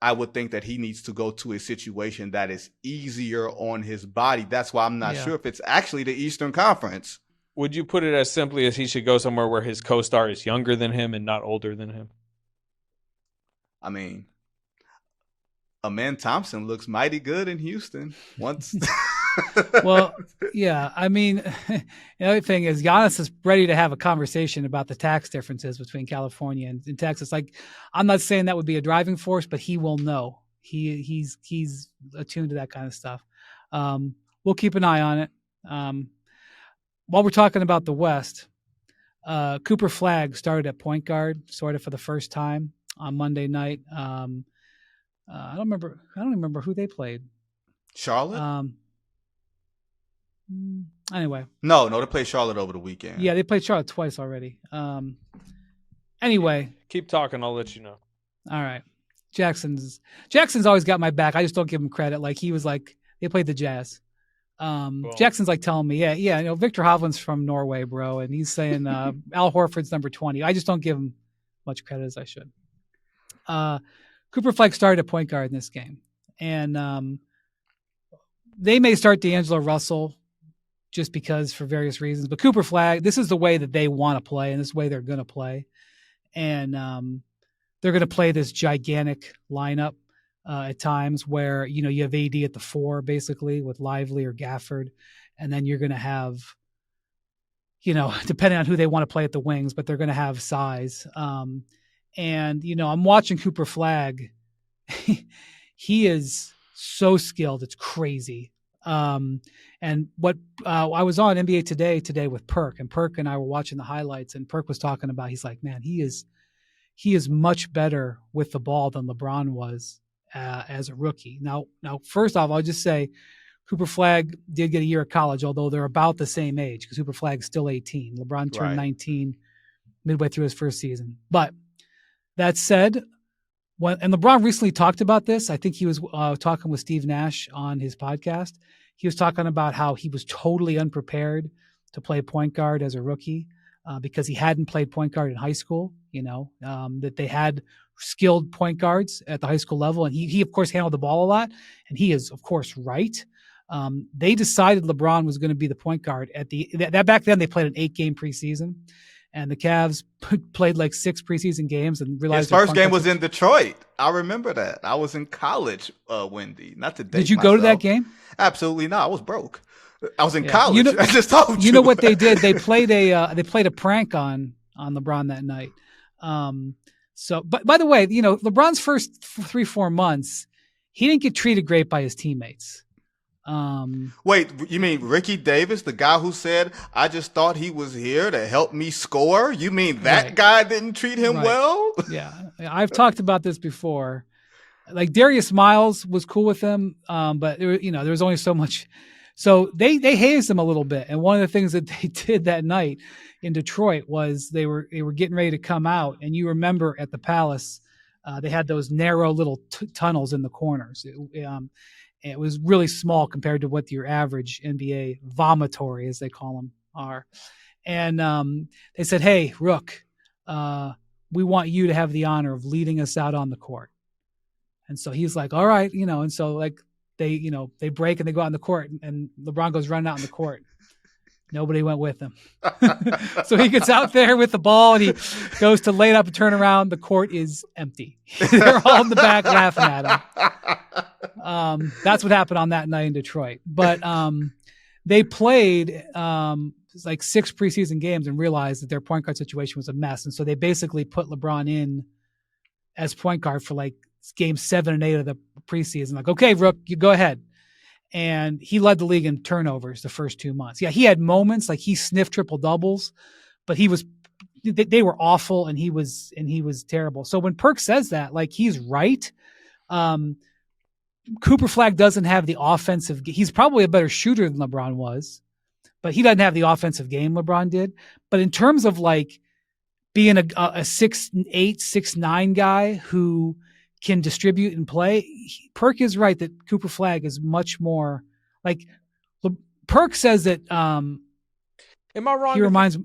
I would think that he needs to go to a situation that is easier on his body. That's why I'm not sure if it's actually the Eastern Conference. Would you put it as simply as he should go somewhere where his co-star is younger than him and not older than him? I mean, Amen Thompson looks mighty good in Houston. Well, yeah. I mean, the other thing is Giannis is ready to have a conversation about the tax differences between California and Texas. Like, I'm not saying that would be a driving force, but he will know. He's attuned to that kind of stuff. We'll keep an eye on it. While we're talking about the West, Cooper Flagg started at point guard, sort of for the first time on Monday night. I don't remember who they played. Charlotte. Anyway. No, they played Charlotte over the weekend. Yeah, they played Charlotte twice already. Anyway. Keep talking. I'll let you know. All right. Jackson's always got my back. I just don't give him credit. Like he was like, they played the Jazz. Jackson's like telling me, yeah, Victor Hovland's from Norway, bro. And he's saying Al Horford's number 20. I just don't give him much credit as I should. Cooper Flagg started at point guard in this game. And they may start D'Angelo Russell just because for various reasons. But Cooper Flagg, this is the way that they want to play, and this is the way they're going to play. And they're going to play this gigantic lineup at times where, you have AD at the 4, basically, with Lively or Gafford. And then you're going to have, depending on who they want to play at the wings, but they're going to have size. And, I'm watching Cooper Flagg. He is so skilled. It's crazy. And what I was on NBA today with Perk, and Perk and I were watching the highlights, and Perk was talking about, he's like, man, he is much better with the ball than LeBron was as a rookie. Now, first off, I'll just say Cooper Flagg did get a year of college, although they're about the same age because Cooper Flagg's still 18. LeBron turned 19 midway through his first season. But that said, and LeBron recently talked about this. I think he was talking with Steve Nash on his podcast. He was talking about how he was totally unprepared to play point guard as a rookie because he hadn't played point guard in high school, that they had skilled point guards at the high school level. And he of course, handled the ball a lot. And he is, of course, right. They decided LeBron was going to be the point guard that back then they played an 8-game preseason. And the Cavs played like 6 preseason games and realized his first game was in Detroit. I remember that. I was in college, Wendy. Not to date Did you myself. go to that game? Absolutely not. I was broke. I was in college. I just told you. You know what they did? They played a prank on LeBron that night. So, but by the way, LeBron's first 3-4 months, he didn't get treated great by his teammates. Wait, you mean Ricky Davis, the guy who said, I just thought he was here to help me score? You mean that guy didn't treat him well? Yeah. I've talked about this before. Like Darius Miles was cool with him. But there was only so much. So they hazed him a little bit. And one of the things that they did that night in Detroit was they were getting ready to come out. And you remember at the Palace, they had those narrow little tunnels in the corners. It was really small compared to what your average NBA vomitory, as they call them, are. And they said, hey, Rook, we want you to have the honor of leading us out on the court. And so he's like, all right, and so like they break and they go out on the court, and LeBron goes running out on the court. Nobody went with him. So he gets out there with the ball and he goes to lay it up and turn around. The court is empty. They're all in the back laughing at him. That's what happened on that night in Detroit. But they played like 6 preseason games and realized that their point guard situation was a mess. And so they basically put LeBron in as point guard for like games 7 and 8 of the preseason. Like, okay, Rook, you go ahead. And he led the league in turnovers the first 2 months. Yeah, he had moments like he sniffed triple doubles, but they were awful and he was terrible. So when Perk says that, like he's right. Cooper Flagg doesn't have the offensive. He's probably a better shooter than LeBron was, but he doesn't have the offensive game LeBron did. But in terms of like being a 6'8", 6'9" guy who can distribute and play, Perk is right that Cooper Flagg is much more like Perk says that. Am I wrong? He reminds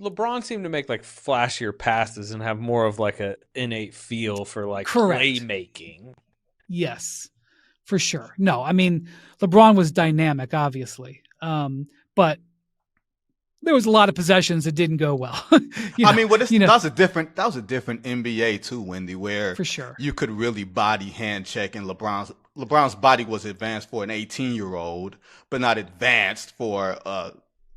LeBron seemed to make like flashier passes and have more of like a innate feel for like playmaking. Yes, for sure. No, I mean LeBron was dynamic, obviously, but there was a lot of possessions that didn't go well. That was a different NBA too, Wendy, where for sure you could really body hand check, and LeBron's body was advanced for an 18-year-old, but not advanced for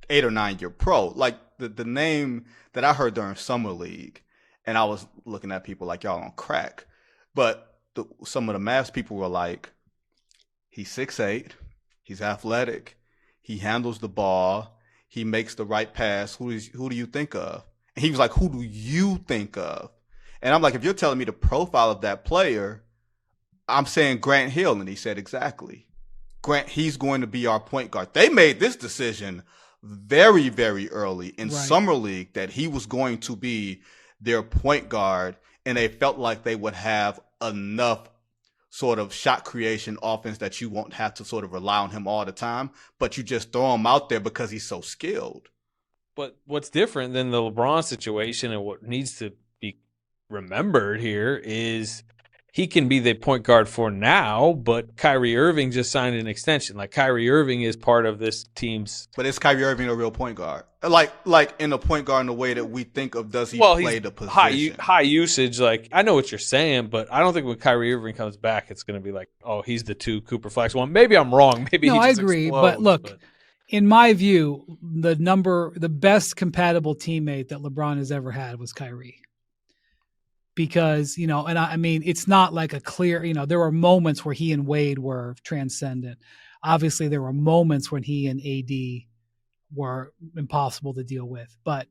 8 or 9 year pro. Like the name that I heard during summer league, and I was looking at people like y'all on crack, but some of the Mavs people were like, he's 6'8", he's athletic, he handles the ball. He makes the right pass. Who do you think of? And he was like, who do you think of? And I'm like, if you're telling me the profile of that player, I'm saying Grant Hill, and he said exactly. He's going to be our point guard. They made this decision very, very early in Summer League that he was going to be their point guard, and they felt like they would have enough sort of shot creation offense that you won't have to sort of rely on him all the time, but you just throw him out there because he's so skilled. But what's different than the LeBron situation and what needs to be remembered here is he can be the point guard for now, but Kyrie Irving just signed an extension. Like, Kyrie Irving is part of this team's. But is Kyrie Irving a real point guard? Like in a point guard in the way that we think of, does he play the position? High usage. Like, I know what you're saying, but I don't think when Kyrie Irving comes back, it's going to be like, oh, he's the 2 Cooper Flagg one. Maybe I'm wrong. Maybe no, he just I agree. explodes, but look, in my view, the best compatible teammate that LeBron has ever had was Kyrie. Because, and I mean, it's not like a clear, there were moments where he and Wade were transcendent. Obviously, there were moments when he and AD were impossible to deal with. But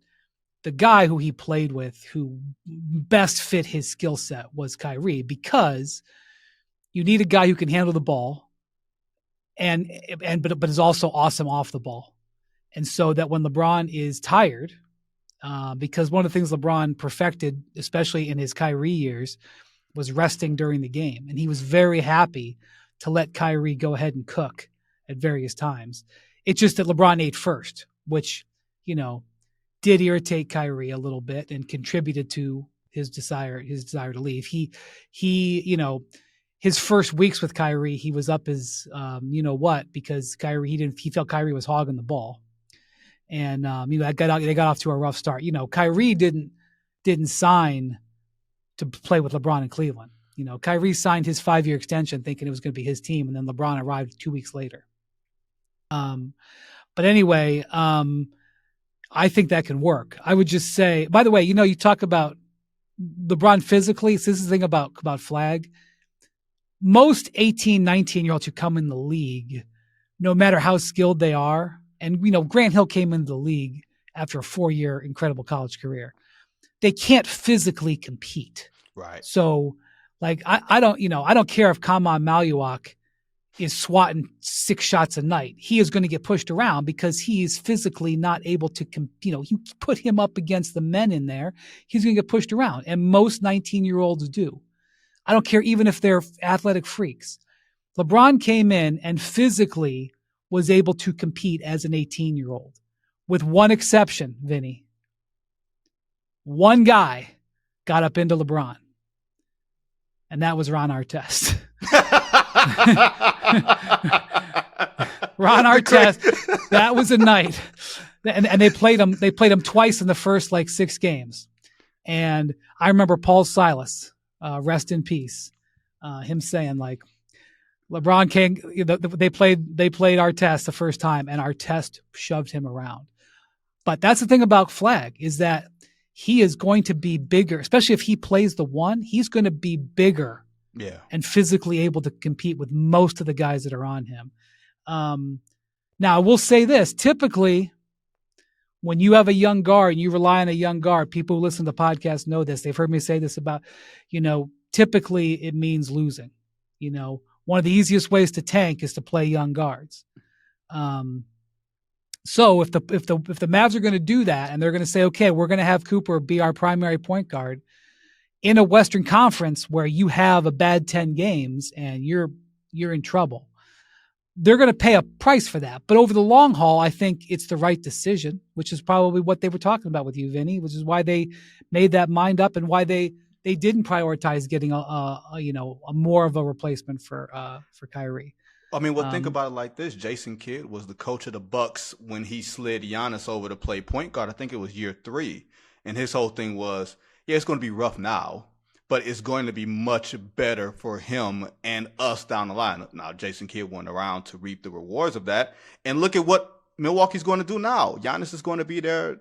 the guy who he played with, who best fit his skill set, was Kyrie, because you need a guy who can handle the ball but is also awesome off the ball. And so that when LeBron is tired, because one of the things LeBron perfected, especially in his Kyrie years, was resting during the game. And he was very happy to let Kyrie go ahead and cook at various times. It's just that LeBron ate first, which, did irritate Kyrie a little bit and contributed to his desire to leave. He his first weeks with Kyrie, he was up his, because he felt Kyrie was hogging the ball. And they got off to a rough start. Kyrie didn't sign to play with LeBron in Cleveland. Kyrie signed his 5-year extension thinking it was going to be his team, and then LeBron arrived 2 weeks later. But anyway, I think that can work. I would just say, by the way, you talk about LeBron physically. So this is the thing about Flagg. Most 18, 19-year-olds who come in the league, no matter how skilled they are, and Grant Hill came into the league after a 4-year incredible college career, they can't physically compete. Right. So, like, I don't care if Kaman Maluak is swatting 6 shots a night. He is going to get pushed around because he is physically not able to you put him up against the men in there, he's going to get pushed around. And most 19-year-olds do. I don't care even if they're athletic freaks. LeBron came in and physically was able to compete as an 18-year-old, with one exception, Vinny. One guy got up into LeBron, and that was Ron Artest. Ron Artest, that was a night. And they played him twice in the first 6 games. And I remember Paul Silas, rest in peace, him saying, LeBron came. They played Artest the first time, and Artest shoved him around. But that's the thing about Flagg, is that he is going to be bigger, especially if he plays the 1. He's going to be bigger, and physically able to compete with most of the guys that are on him. Now, I will say this: typically, when you have a young guard and you rely on a young guard, people who listen to podcasts know this. They've heard me say this about, typically it means losing. One of the easiest ways to tank is to play young guards. So if the Mavs are going to do that, and they're going to say, okay, we're going to have Cooper be our primary point guard in a Western Conference where you have a bad 10 games and you're in trouble, they're going to pay a price for that. But over the long haul, I think it's the right decision, which is probably what they were talking about with you, Vinny, which is why they made that mind up and why they didn't prioritize getting a more of a replacement for Kyrie. I mean, think about it like this. Jason Kidd was the coach of the Bucks when he slid Giannis over to play point guard. I think it was year 3. And his whole thing was, it's going to be rough now, but it's going to be much better for him and us down the line. Now, Jason Kidd went around to reap the rewards of that. And look at what Milwaukee's going to do now. Giannis is going to be their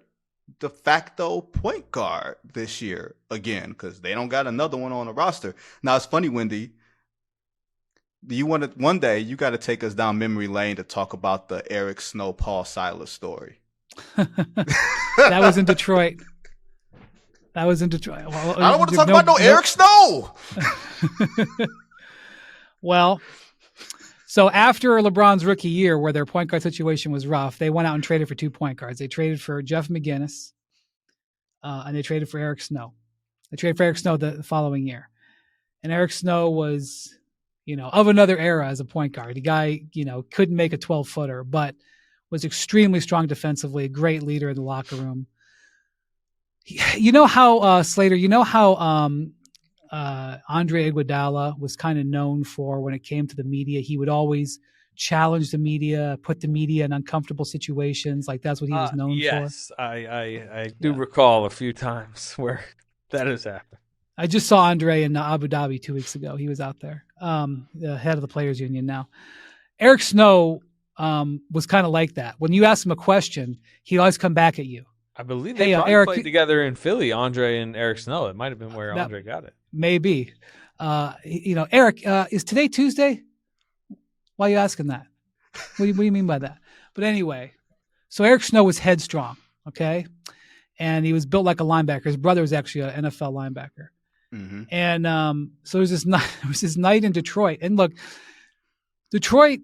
de facto point guard this year again, because they don't got another one on the roster. Now, it's funny, Wendy. One day you got to take us down memory lane to talk about the Eric Snow, Paul Silas story. That was in Detroit. Well, I don't want to talk about no Eric Snow. Well, so after LeBron's rookie year, where their point guard situation was rough, they went out and traded for 2 point guards. They traded for Jeff McGinnis, and they traded for Eric Snow. They traded for Eric Snow the following year. And Eric Snow was, of another era as a point guard. The guy, couldn't make a 12-footer, but was extremely strong defensively, a great leader in the locker room. You know how, Slater, Andre Iguodala was kind of known for when it came to the media. He would always challenge the media, put the media in uncomfortable situations. Like that's what he was known for. Yes, I do recall a few times where that has happened. I just saw Andre in Abu Dhabi 2 weeks ago. He was out there, the head of the Players Union now. Eric Snow was kind of like that. When you ask him a question, he'd always come back at you. I believe they probably played together in Philly, Andre and Eric Snow. It might have been where Andre got it. Maybe. Eric, is today Tuesday? Why are you asking that? What do you mean by that? But anyway, so Eric Snow was headstrong, okay? And he was built like a linebacker. His brother was actually an NFL linebacker. Mm-hmm. And so there was this night in Detroit. And look, Detroit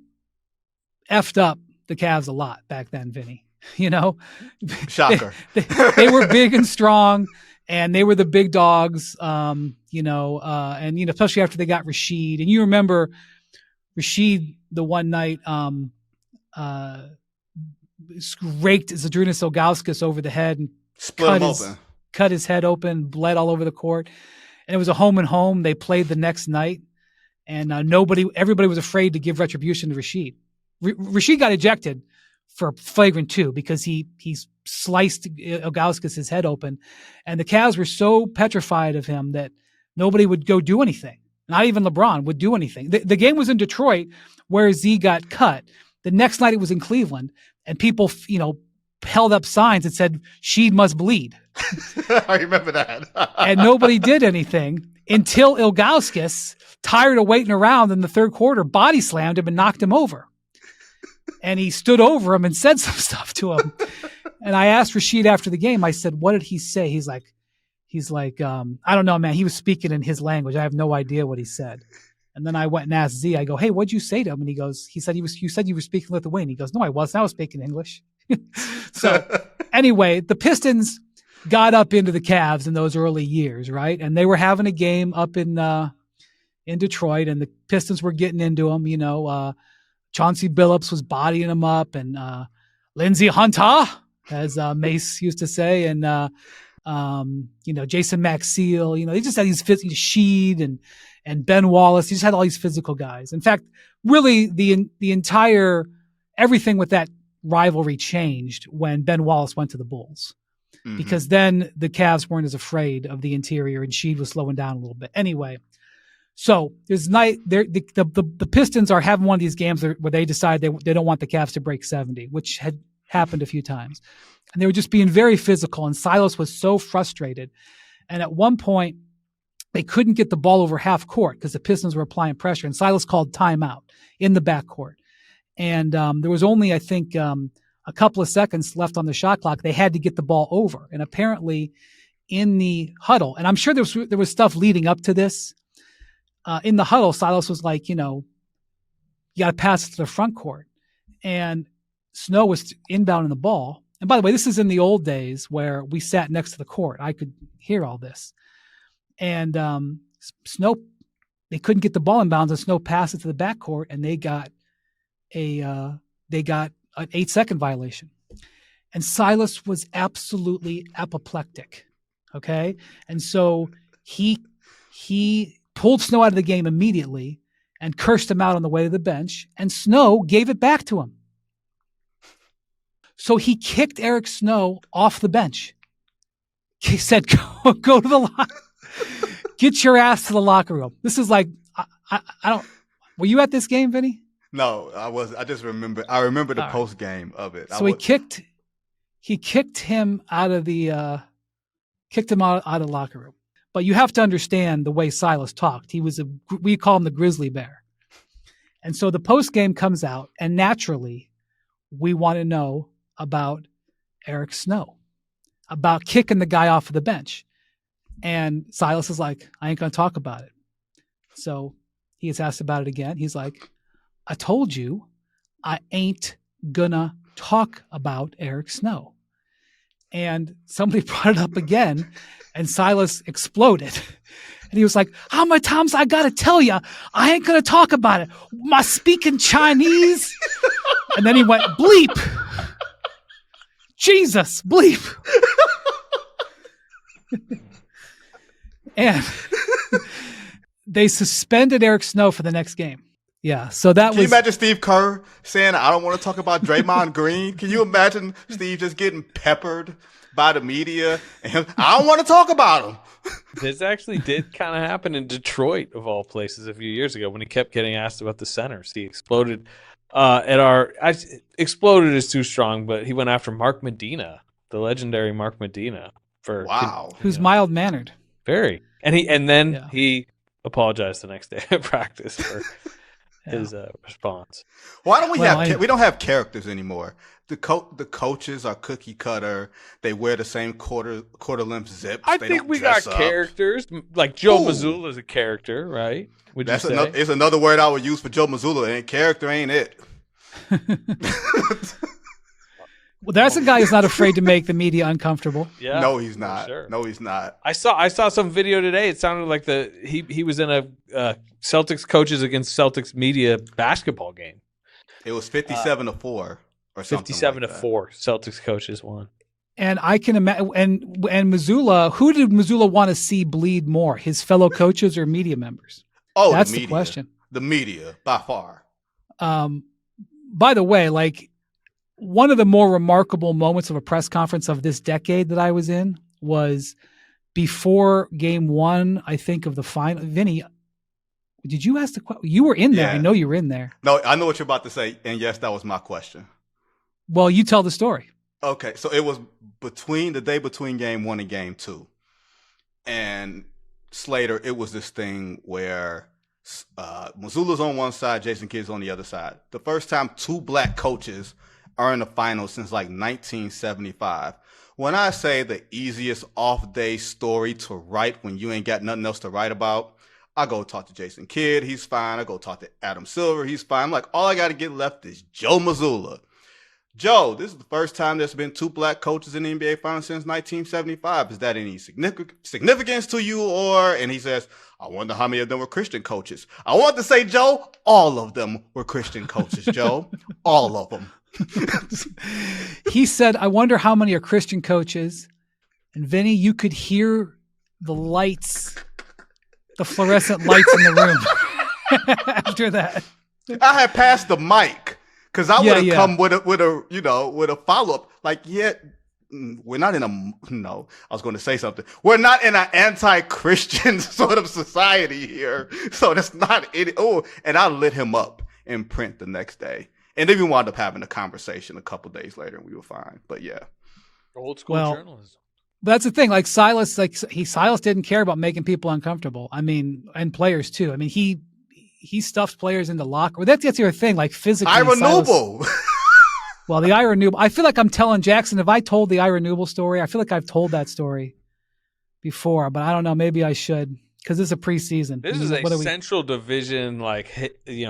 effed up the Cavs a lot back then, Vinny. Shocker. They were big and strong, and they were the big dogs, and especially after they got Rasheed. And you remember Rasheed the one night raked Zydrunas Ilgauskas over the head and cut his head open, bled all over the court. And it was a home and home. They played the next night, and everybody was afraid to give retribution to Rasheed. Rasheed got ejected for flagrant 2 because he sliced Ilgauskas' head open, and the Cavs were so petrified of him that nobody would go do anything. Not even LeBron would do anything. The game was in Detroit where Z got cut. The next night it was in Cleveland, and people, held up signs that said, "Sheed must bleed." I remember that. And nobody did anything until Ilgauskas, tired of waiting around in the third quarter, body slammed him and knocked him over. And he stood over him and said some stuff to him. And I asked Rasheed after the game, I said, what did he say? He's like, I don't know, man. He was speaking in his language. I have no idea what he said. And then I went and asked Z, I go, hey, what'd you say to him? And he said you said you were speaking Lithuanian. He goes, no, I wasn't. I was speaking English. So anyway, the Pistons got up into the Cavs in those early years, right? And they were having a game up in Detroit, and the Pistons were getting into them, Chauncey Billups was bodying him up, and Lindsey Hunter, as Mace used to say, and Jason Maxiell. They just had these Sheed and Ben Wallace. He just had all these physical guys. In fact, really, the entire everything with that rivalry changed when Ben Wallace went to the Bulls, because then the Cavs weren't as afraid of the interior, and Sheed was slowing down a little bit. Anyway. So this night, the Pistons are having one of these games where they decide they don't want the Cavs to break 70, which had happened a few times. And they were just being very physical, and Silas was so frustrated. And at one point, they couldn't get the ball over half court because the Pistons were applying pressure, and Silas called timeout in the backcourt. And there was only, I think, a couple of seconds left on the shot clock. They had to get the ball over. And apparently in the huddle, and I'm sure there was stuff leading up to this, in the huddle, Silas was like, you got to pass it to the front court. And Snow was inbounding the ball. And by the way, this is in the old days where we sat next to the court. I could hear all this. And Snow, they couldn't get the ball inbounds, and Snow passed it to the backcourt, and they got an 8-second violation. And Silas was absolutely apoplectic. Okay. And so he pulled Snow out of the game immediately and cursed him out on the way to the bench, and Snow gave it back to him. So he kicked Eric Snow off the bench. He said, go to the locker, get your ass to the locker room. This is like, I don't, were you at this game, Vinny? No, I wasn't. I remember the post game of it. So he kicked him out of the locker room. But you have to understand the way Silas talked. We call him the grizzly bear. And so the post game comes out, and naturally we want to know about Eric Snow, about kicking the guy off of the bench. And Silas is like, I ain't going to talk about it. So He gets asked about it again. He's like, I told you I ain't gonna talk about Eric Snow. And somebody brought it up again, and Silas exploded. And he was like, how many times I got to tell you, I ain't going to talk about it. My speaking Chinese. And then he went, bleep. Jesus, bleep. And they suspended Eric Snow for the next game. Yeah, so Can you imagine Steve Kerr saying, I don't want to talk about Draymond Green? Can you imagine Steve just getting peppered by the media? And I don't want to talk about him. This actually did kind of happen in Detroit, of all places, a few years ago when he kept getting asked about the centers. He exploded exploded is too strong, but he went after Mark Medina, the legendary Mark Medina. Who's mild-mannered. Very. And then he apologized the next day at practice for his response. Why don't we don't have characters anymore? The coaches are cookie cutter. They wear the same quarter length zips. I think we got characters like Joe Mazzulla is a character, right? It's another word I would use for Joe Mazzulla. And character ain't it. Well, that's a guy who's not afraid to make the media uncomfortable. Yeah, no, he's not. Sure. No, he's not. I saw some video today. It sounded like he was in a Celtics coaches against Celtics media basketball game. It was 57-4 or something. 57-4. Celtics coaches won. And I can imagine. And Mazzulla, who did Mazzulla want to see bleed more, his fellow coaches or media members? Oh, that's the question. The media, by far. By the way, like, one of the more remarkable moments of a press conference of this decade that I was in was before game one, I think, of the final. Vinny, did you ask the question? You were in there. Yeah. I know you were in there. No, I know what you're about to say. And yes, that was my question. Well, you tell the story. Okay. So it was the day between game one and game two. And Slater, it was this thing where Mazzulla's on one side, Jason Kidd's on the other side. The first time two black coaches are in the finals since like 1975. When I say the easiest off-day story to write when you ain't got nothing else to write about, I go talk to Jason Kidd. He's fine. I go talk to Adam Silver. He's fine. I'm like, all I got to get left is Joe Mazzulla. Joe, this is the first time there's been two black coaches in the NBA Finals since 1975. Is that any significance to you? And he says, I wonder how many of them were Christian coaches. I want to say, Joe, all of them were Christian coaches, Joe. All of them. He said, I wonder how many are Christian coaches. And Vinny, you could hear the lights, the fluorescent lights in the room after that. I had passed the mic because I would have come with a follow-up. Like, we're not in I was going to say something. We're not in an anti-Christian sort of society here. So that's not it. Oh, and I lit him up in print the next day. And then we wound up having a conversation a couple days later, and we were fine. But yeah, old school journalism. That's the thing. Like Silas, Silas didn't care about making people uncomfortable. I mean, and players too. I mean, he stuffed players into locker. Well, that's the other thing. Like physically, Ira Newble. Well, the Ira Newble. I feel like I'm telling Jackson. If I told the Ira Newble story, I feel like I've told that story before, but I don't know. Maybe I should. Because this is a preseason. This is a Central Division,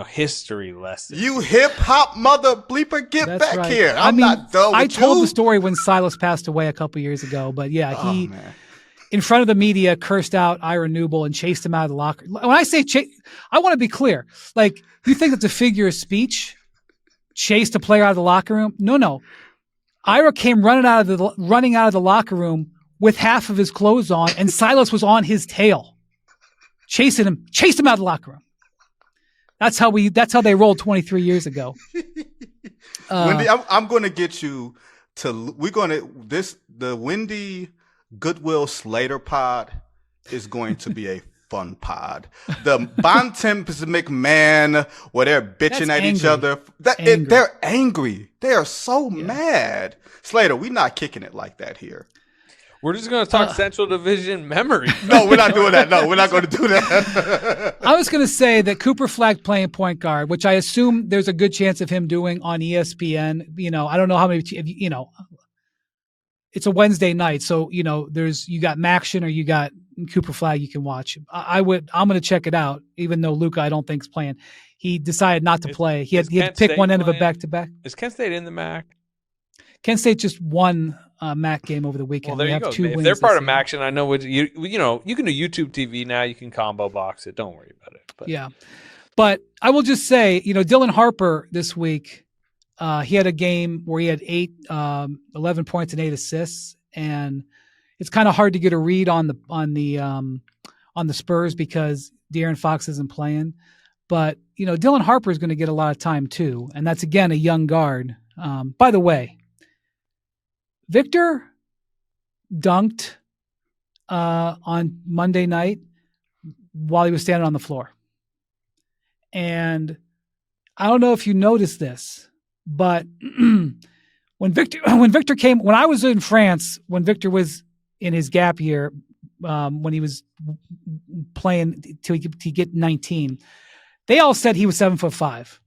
history lesson. You hip hop mother bleeper, get That's back right. here! I'm not done with I told the story when Silas passed away a couple years ago, but he, in front of the media, cursed out Ira Newble and chased him out of the locker. When I say I want to be clear. Like, you think it's a figure of speech? Chased a player out of the locker room? No. Ira came running out of the locker room with half of his clothes on, and Silas was on his tail. Chased him out of the locker room. That's how they rolled 23 years ago. Wendy, I'm going to get you to. The Wendy Goodwill Slater pod is going to be a fun pod. The Bontemps McMahon, where they're bitching at each other. They're angry. They are so mad. Slater, we're not kicking it like that here. We're just going to talk Central Division memory. No, we're not doing that. No, we're not going to do that. I was going to say that Cooper Flagg playing point guard, which I assume there's a good chance of him doing on ESPN. I don't know how many, it's a Wednesday night. So, you got Maction or you got Cooper Flagg you can watch. I'm going to check it out, even though Luka I don't think is playing. He decided not to play. He had to pick one end of a back-to-back. Is Kent State in the MAC? Kent State just won MAC game over the weekend. Well, there you go. If they're part of MAC, and I know you can do YouTube TV now. You can combo box it. Don't worry about it. But. Yeah. But I will just say, Dylan Harper this week, he had a game where he had 11 points and 8 assists, and it's kind of hard to get a read on the Spurs because De'Aaron Fox isn't playing. But Dylan Harper is going to get a lot of time too, and that's again a young guard. By the way, Victor dunked on Monday night while he was standing on the floor. And I don't know if you noticed this, but when Victor came, when I was in France, when Victor was in his gap year, when he was playing to get 19, they all said he was 7'5".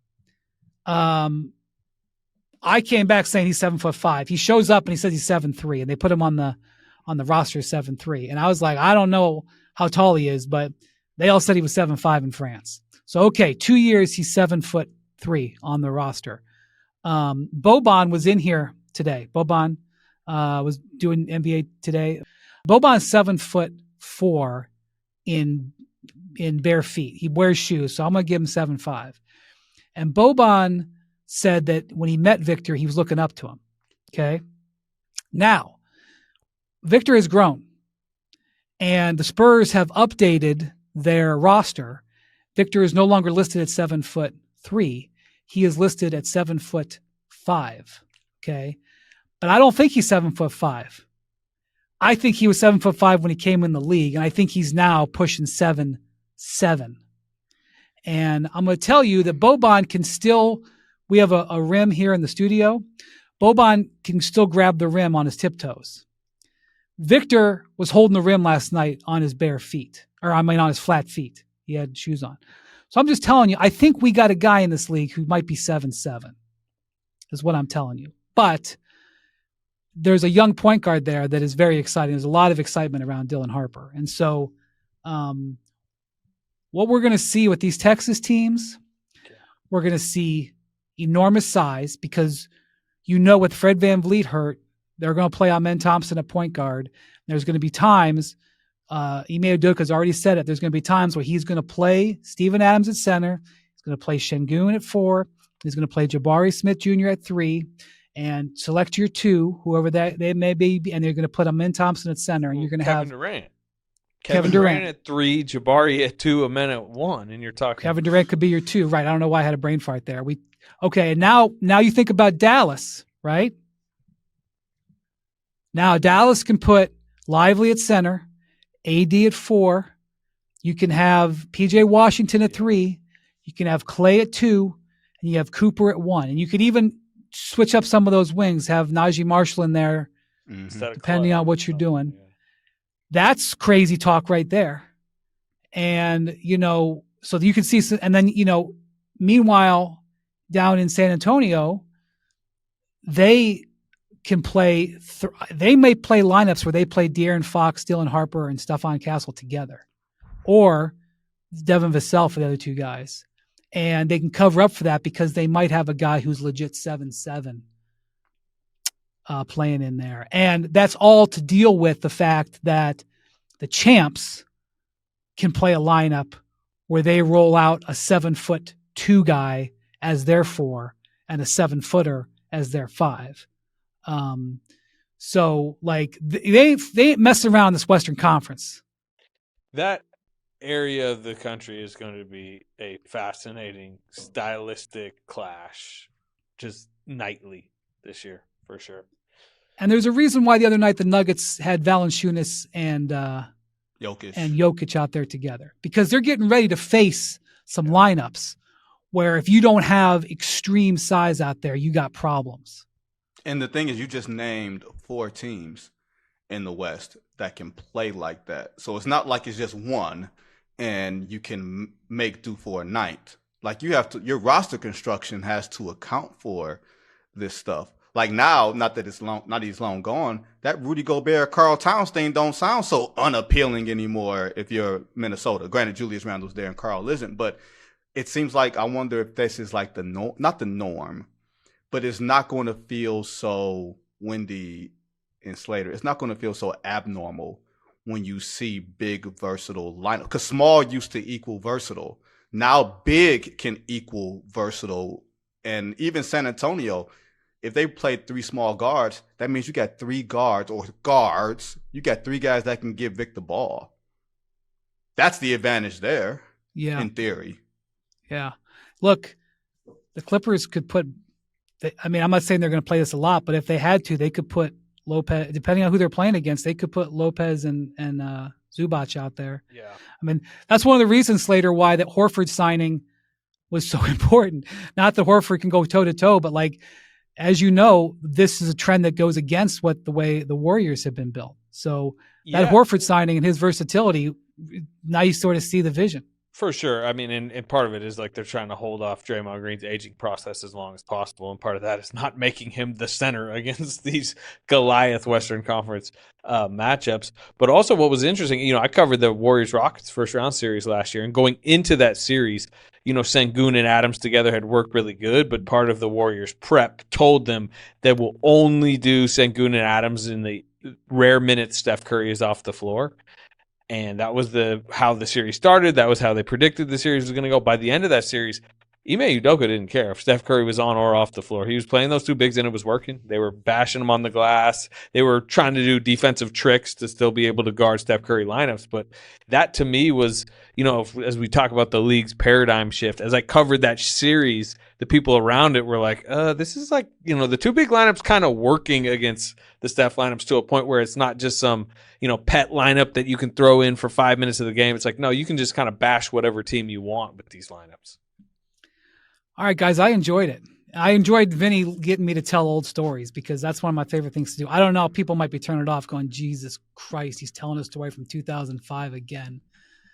I came back saying he's 7'5". He shows up and he says he's 7'3", and they put him on the roster 7'3". And I was like, I don't know how tall he is, but they all said he was 7'5" in France. So, okay, 2 years, he's 7'3" on the roster. Boban was in here today. Boban was doing NBA today. Boban's 7'4" in bare feet. He wears shoes, so I'm going to give him 7'5". And Boban said that when he met Victor, he was looking up to him. Okay? Now, Victor has grown, and the Spurs have updated their roster. Victor is no longer listed at 7'3". He is listed at 7'5". Okay. But I don't think he's 7'5". I think he was 7'5" when he came in the league. And I think he's now pushing 7'7". And I'm going to tell you that Boban can still, we have a rim here in the studio. Boban can still grab the rim on his tiptoes. Victor was holding the rim last night on his bare feet, on his flat feet. He had shoes on. So I'm just telling you, I think we got a guy in this league who might be 7'7", is what I'm telling you. But there's a young point guard there that is very exciting. There's a lot of excitement around Dylan Harper. And so what we're going to see with these Texas teams, we're going to see enormous size because with Fred VanVleet hurt, they're going to play Amen Thompson at point guard. There's going to be times Ime Udoka has already said it. There's going to be times where he's going to play Steven Adams at center. He's going to play Şengün at 4. He's going to play Jabari Smith Jr. at 3, and select your 2, whoever that they may be, and they're going to put Amen Thompson at center, and you're going to have Kevin Durant at 3, Jabari at 2, Amen at 1, and you're talking Kevin Durant could be your 2, right? I don't know why I had a brain fart there. And now you think about Dallas, right? Now Dallas can put Lively at center, AD at 4. You can have PJ Washington at 3. You can have Clay at 2, and you have Cooper at 1. And you could even switch up some of those wings, have Najee Marshall in there, depending on what you're doing. Yeah. That's crazy talk right there. And, so you can see, and then, meanwhile, down in San Antonio, they can play. They may play lineups where they play De'Aaron Fox, Dylan Harper, and Stephon Castle together, or Devin Vassell for the other 2 guys, and they can cover up for that because they might have a guy who's legit 7'7" playing in there, and that's all to deal with the fact that the champs can play a lineup where they roll out a 7'2" guy as their 4 and a 7-footer as their 5. So they ain't messing around this Western Conference. That area of the country is going to be a fascinating stylistic clash just nightly this year for sure. And there's a reason why the other night the Nuggets had Valanciunas and Jokic out there together, because they're getting ready to face some lineups where if you don't have extreme size out there, you got problems. And the thing is, you just named 4 teams in the West that can play like that. So it's not like it's just one and you can make do for a night. Like your roster construction has to account for this stuff. Like now, not that he's long gone, that Rudy Gobert, Karl Towns thing don't sound so unappealing anymore if you're Minnesota. Granted, Julius Randle's there and Karl isn't, but it seems like I wonder if this is like not the norm, but it's not going to feel so Wemby and Slater. It's not going to feel so abnormal when you see big, versatile lineup. Because small used to equal versatile. Now big can equal versatile. And even San Antonio, if they played 3 small guards, that means you got 3 guards or guards. You got 3 guys that can give Vic the ball. That's the advantage there, in theory. Yeah. Look, the Clippers could put – I mean, I'm not saying they're going to play this a lot, but if they had to, they could put Lopez – depending on who they're playing against, they could put Lopez and Zubac out there. Yeah. I mean, that's one of the reasons, Slater, why that Horford signing was so important. Not that Horford can go toe-to-toe, but like – as you know, this is a trend that goes against the way the Warriors have been built. So that Horford signing and his versatility, now you sort of see the vision. For sure. I mean, and part of it is like they're trying to hold off Draymond Green's aging process as long as possible. And part of that is not making him the center against these Goliath Western Conference matchups. But also what was interesting, I covered the Warriors-Rockets first round series last year. And going into that series, Sengun and Adams together had worked really good. But part of the Warriors prep told them that we'll only do Sengun and Adams in the rare minutes Steph Curry is off the floor. And that was how the series started. That was how they predicted the series was going to go. By the end of that series, Ime Udoka didn't care if Steph Curry was on or off the floor. He was playing those 2 bigs and it was working. They were bashing him on the glass. They were trying to do defensive tricks to still be able to guard Steph Curry lineups. But that to me was, as we talk about the league's paradigm shift, as I covered that series, the people around it were like, this is like, the 2 big lineups kind of working against the Steph lineups to a point where it's not just some, pet lineup that you can throw in for 5 minutes of the game. It's like, no, you can just kind of bash whatever team you want with these lineups. All right, guys, I enjoyed it. I enjoyed Vinny getting me to tell old stories because that's one of my favorite things to do. I don't know, people might be turning it off going, Jesus Christ, he's telling a story from 2005 again.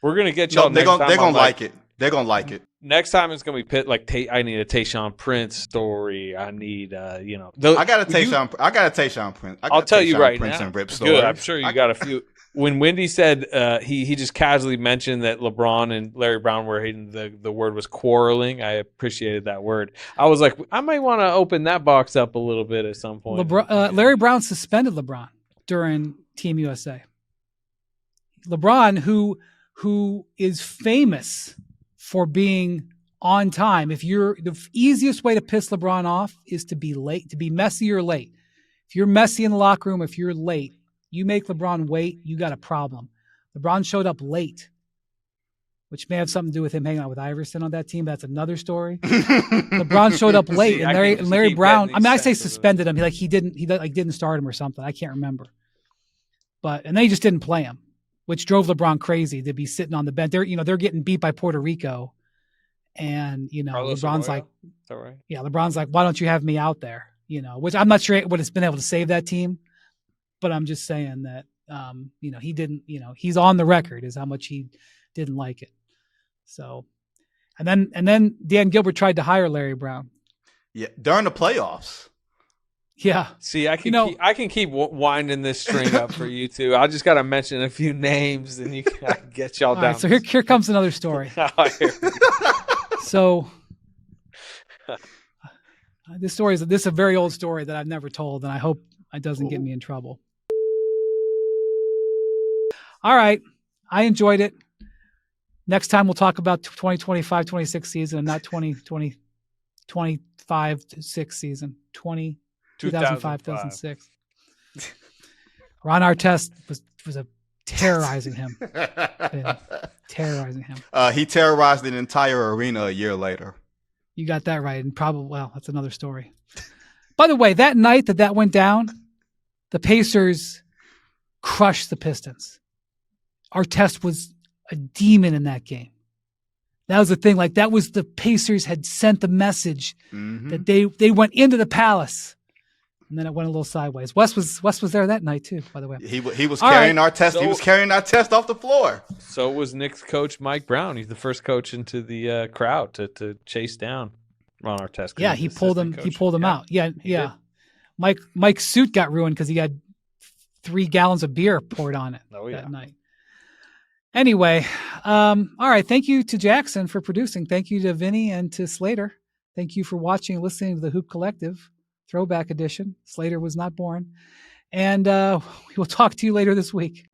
We're going to get y'all they're going to like it. They're going to like it. Next time it's going to be pit like I need a Tayshaun Prince story. I need I got a Tayshaun Prince. I'll tell you right now. And Rip story. Good. I'm sure you got a few. When Wendy said he just casually mentioned that LeBron and Larry Brown were hating, the word was quarreling. I appreciated that word. I was like, I might want to open that box up a little bit at some point. Larry Brown suspended LeBron during Team USA. LeBron, who is famous for being on time. The easiest way to piss LeBron off is to be late, to be messy or late. If you're messy in the locker room, if you're late, you make LeBron wait, you got a problem. LeBron showed up late, which may have something to do with him hanging out with Iverson on that team. That's another story. LeBron showed up late, and Larry Brown. I mean, I say suspended him. He didn't start him or something. I can't remember. And then he just didn't play him, which drove LeBron crazy to be sitting on the bench. They're getting beat by Puerto Rico, and LeBron's like, right. Yeah, LeBron's like, why don't you have me out there? Which I'm not sure what it's been able to save that team. But I'm just saying that, he didn't, he's on the record is how much he didn't like it. So, and then Dan Gilbert tried to hire Larry Brown. Yeah, during the playoffs. Yeah. See, I can keep winding this string up for you two. I just got to mention a few names, and you can get y'all down. Right, so here comes another story. So, this is a very old story that I've never told, and I hope it doesn't get me in trouble. All right. I enjoyed it. Next time we'll talk about 2025-26 season and not 2025-6 season. 2005-2006. Ron Artest was terrorizing him. Terrorizing him. He terrorized an entire arena a year later. You got that right. And that's another story. By the way, that night that went down, the Pacers crushed the Pistons. Artest was a demon in that game. That was the thing. Like, that was the Pacers had sent the message that they went into the Palace, and then it went a little sideways. Wes was there that night too, by the way. He was carrying Artest. He was carrying Artest off the floor. So was Knicks coach Mike Brown. He's the first coach into the crowd to chase down Ron Artest. Yeah, he pulled him. He pulled him out. Yeah. Mike's suit got ruined because he had 3 gallons of beer poured on it that night. Anyway, all right. Thank you to Jackson for producing. Thank you to Vinny and to Slater. Thank you for watching and listening to the Hoop Collective Throwback Edition. Slater was not born. And we will talk to you later this week.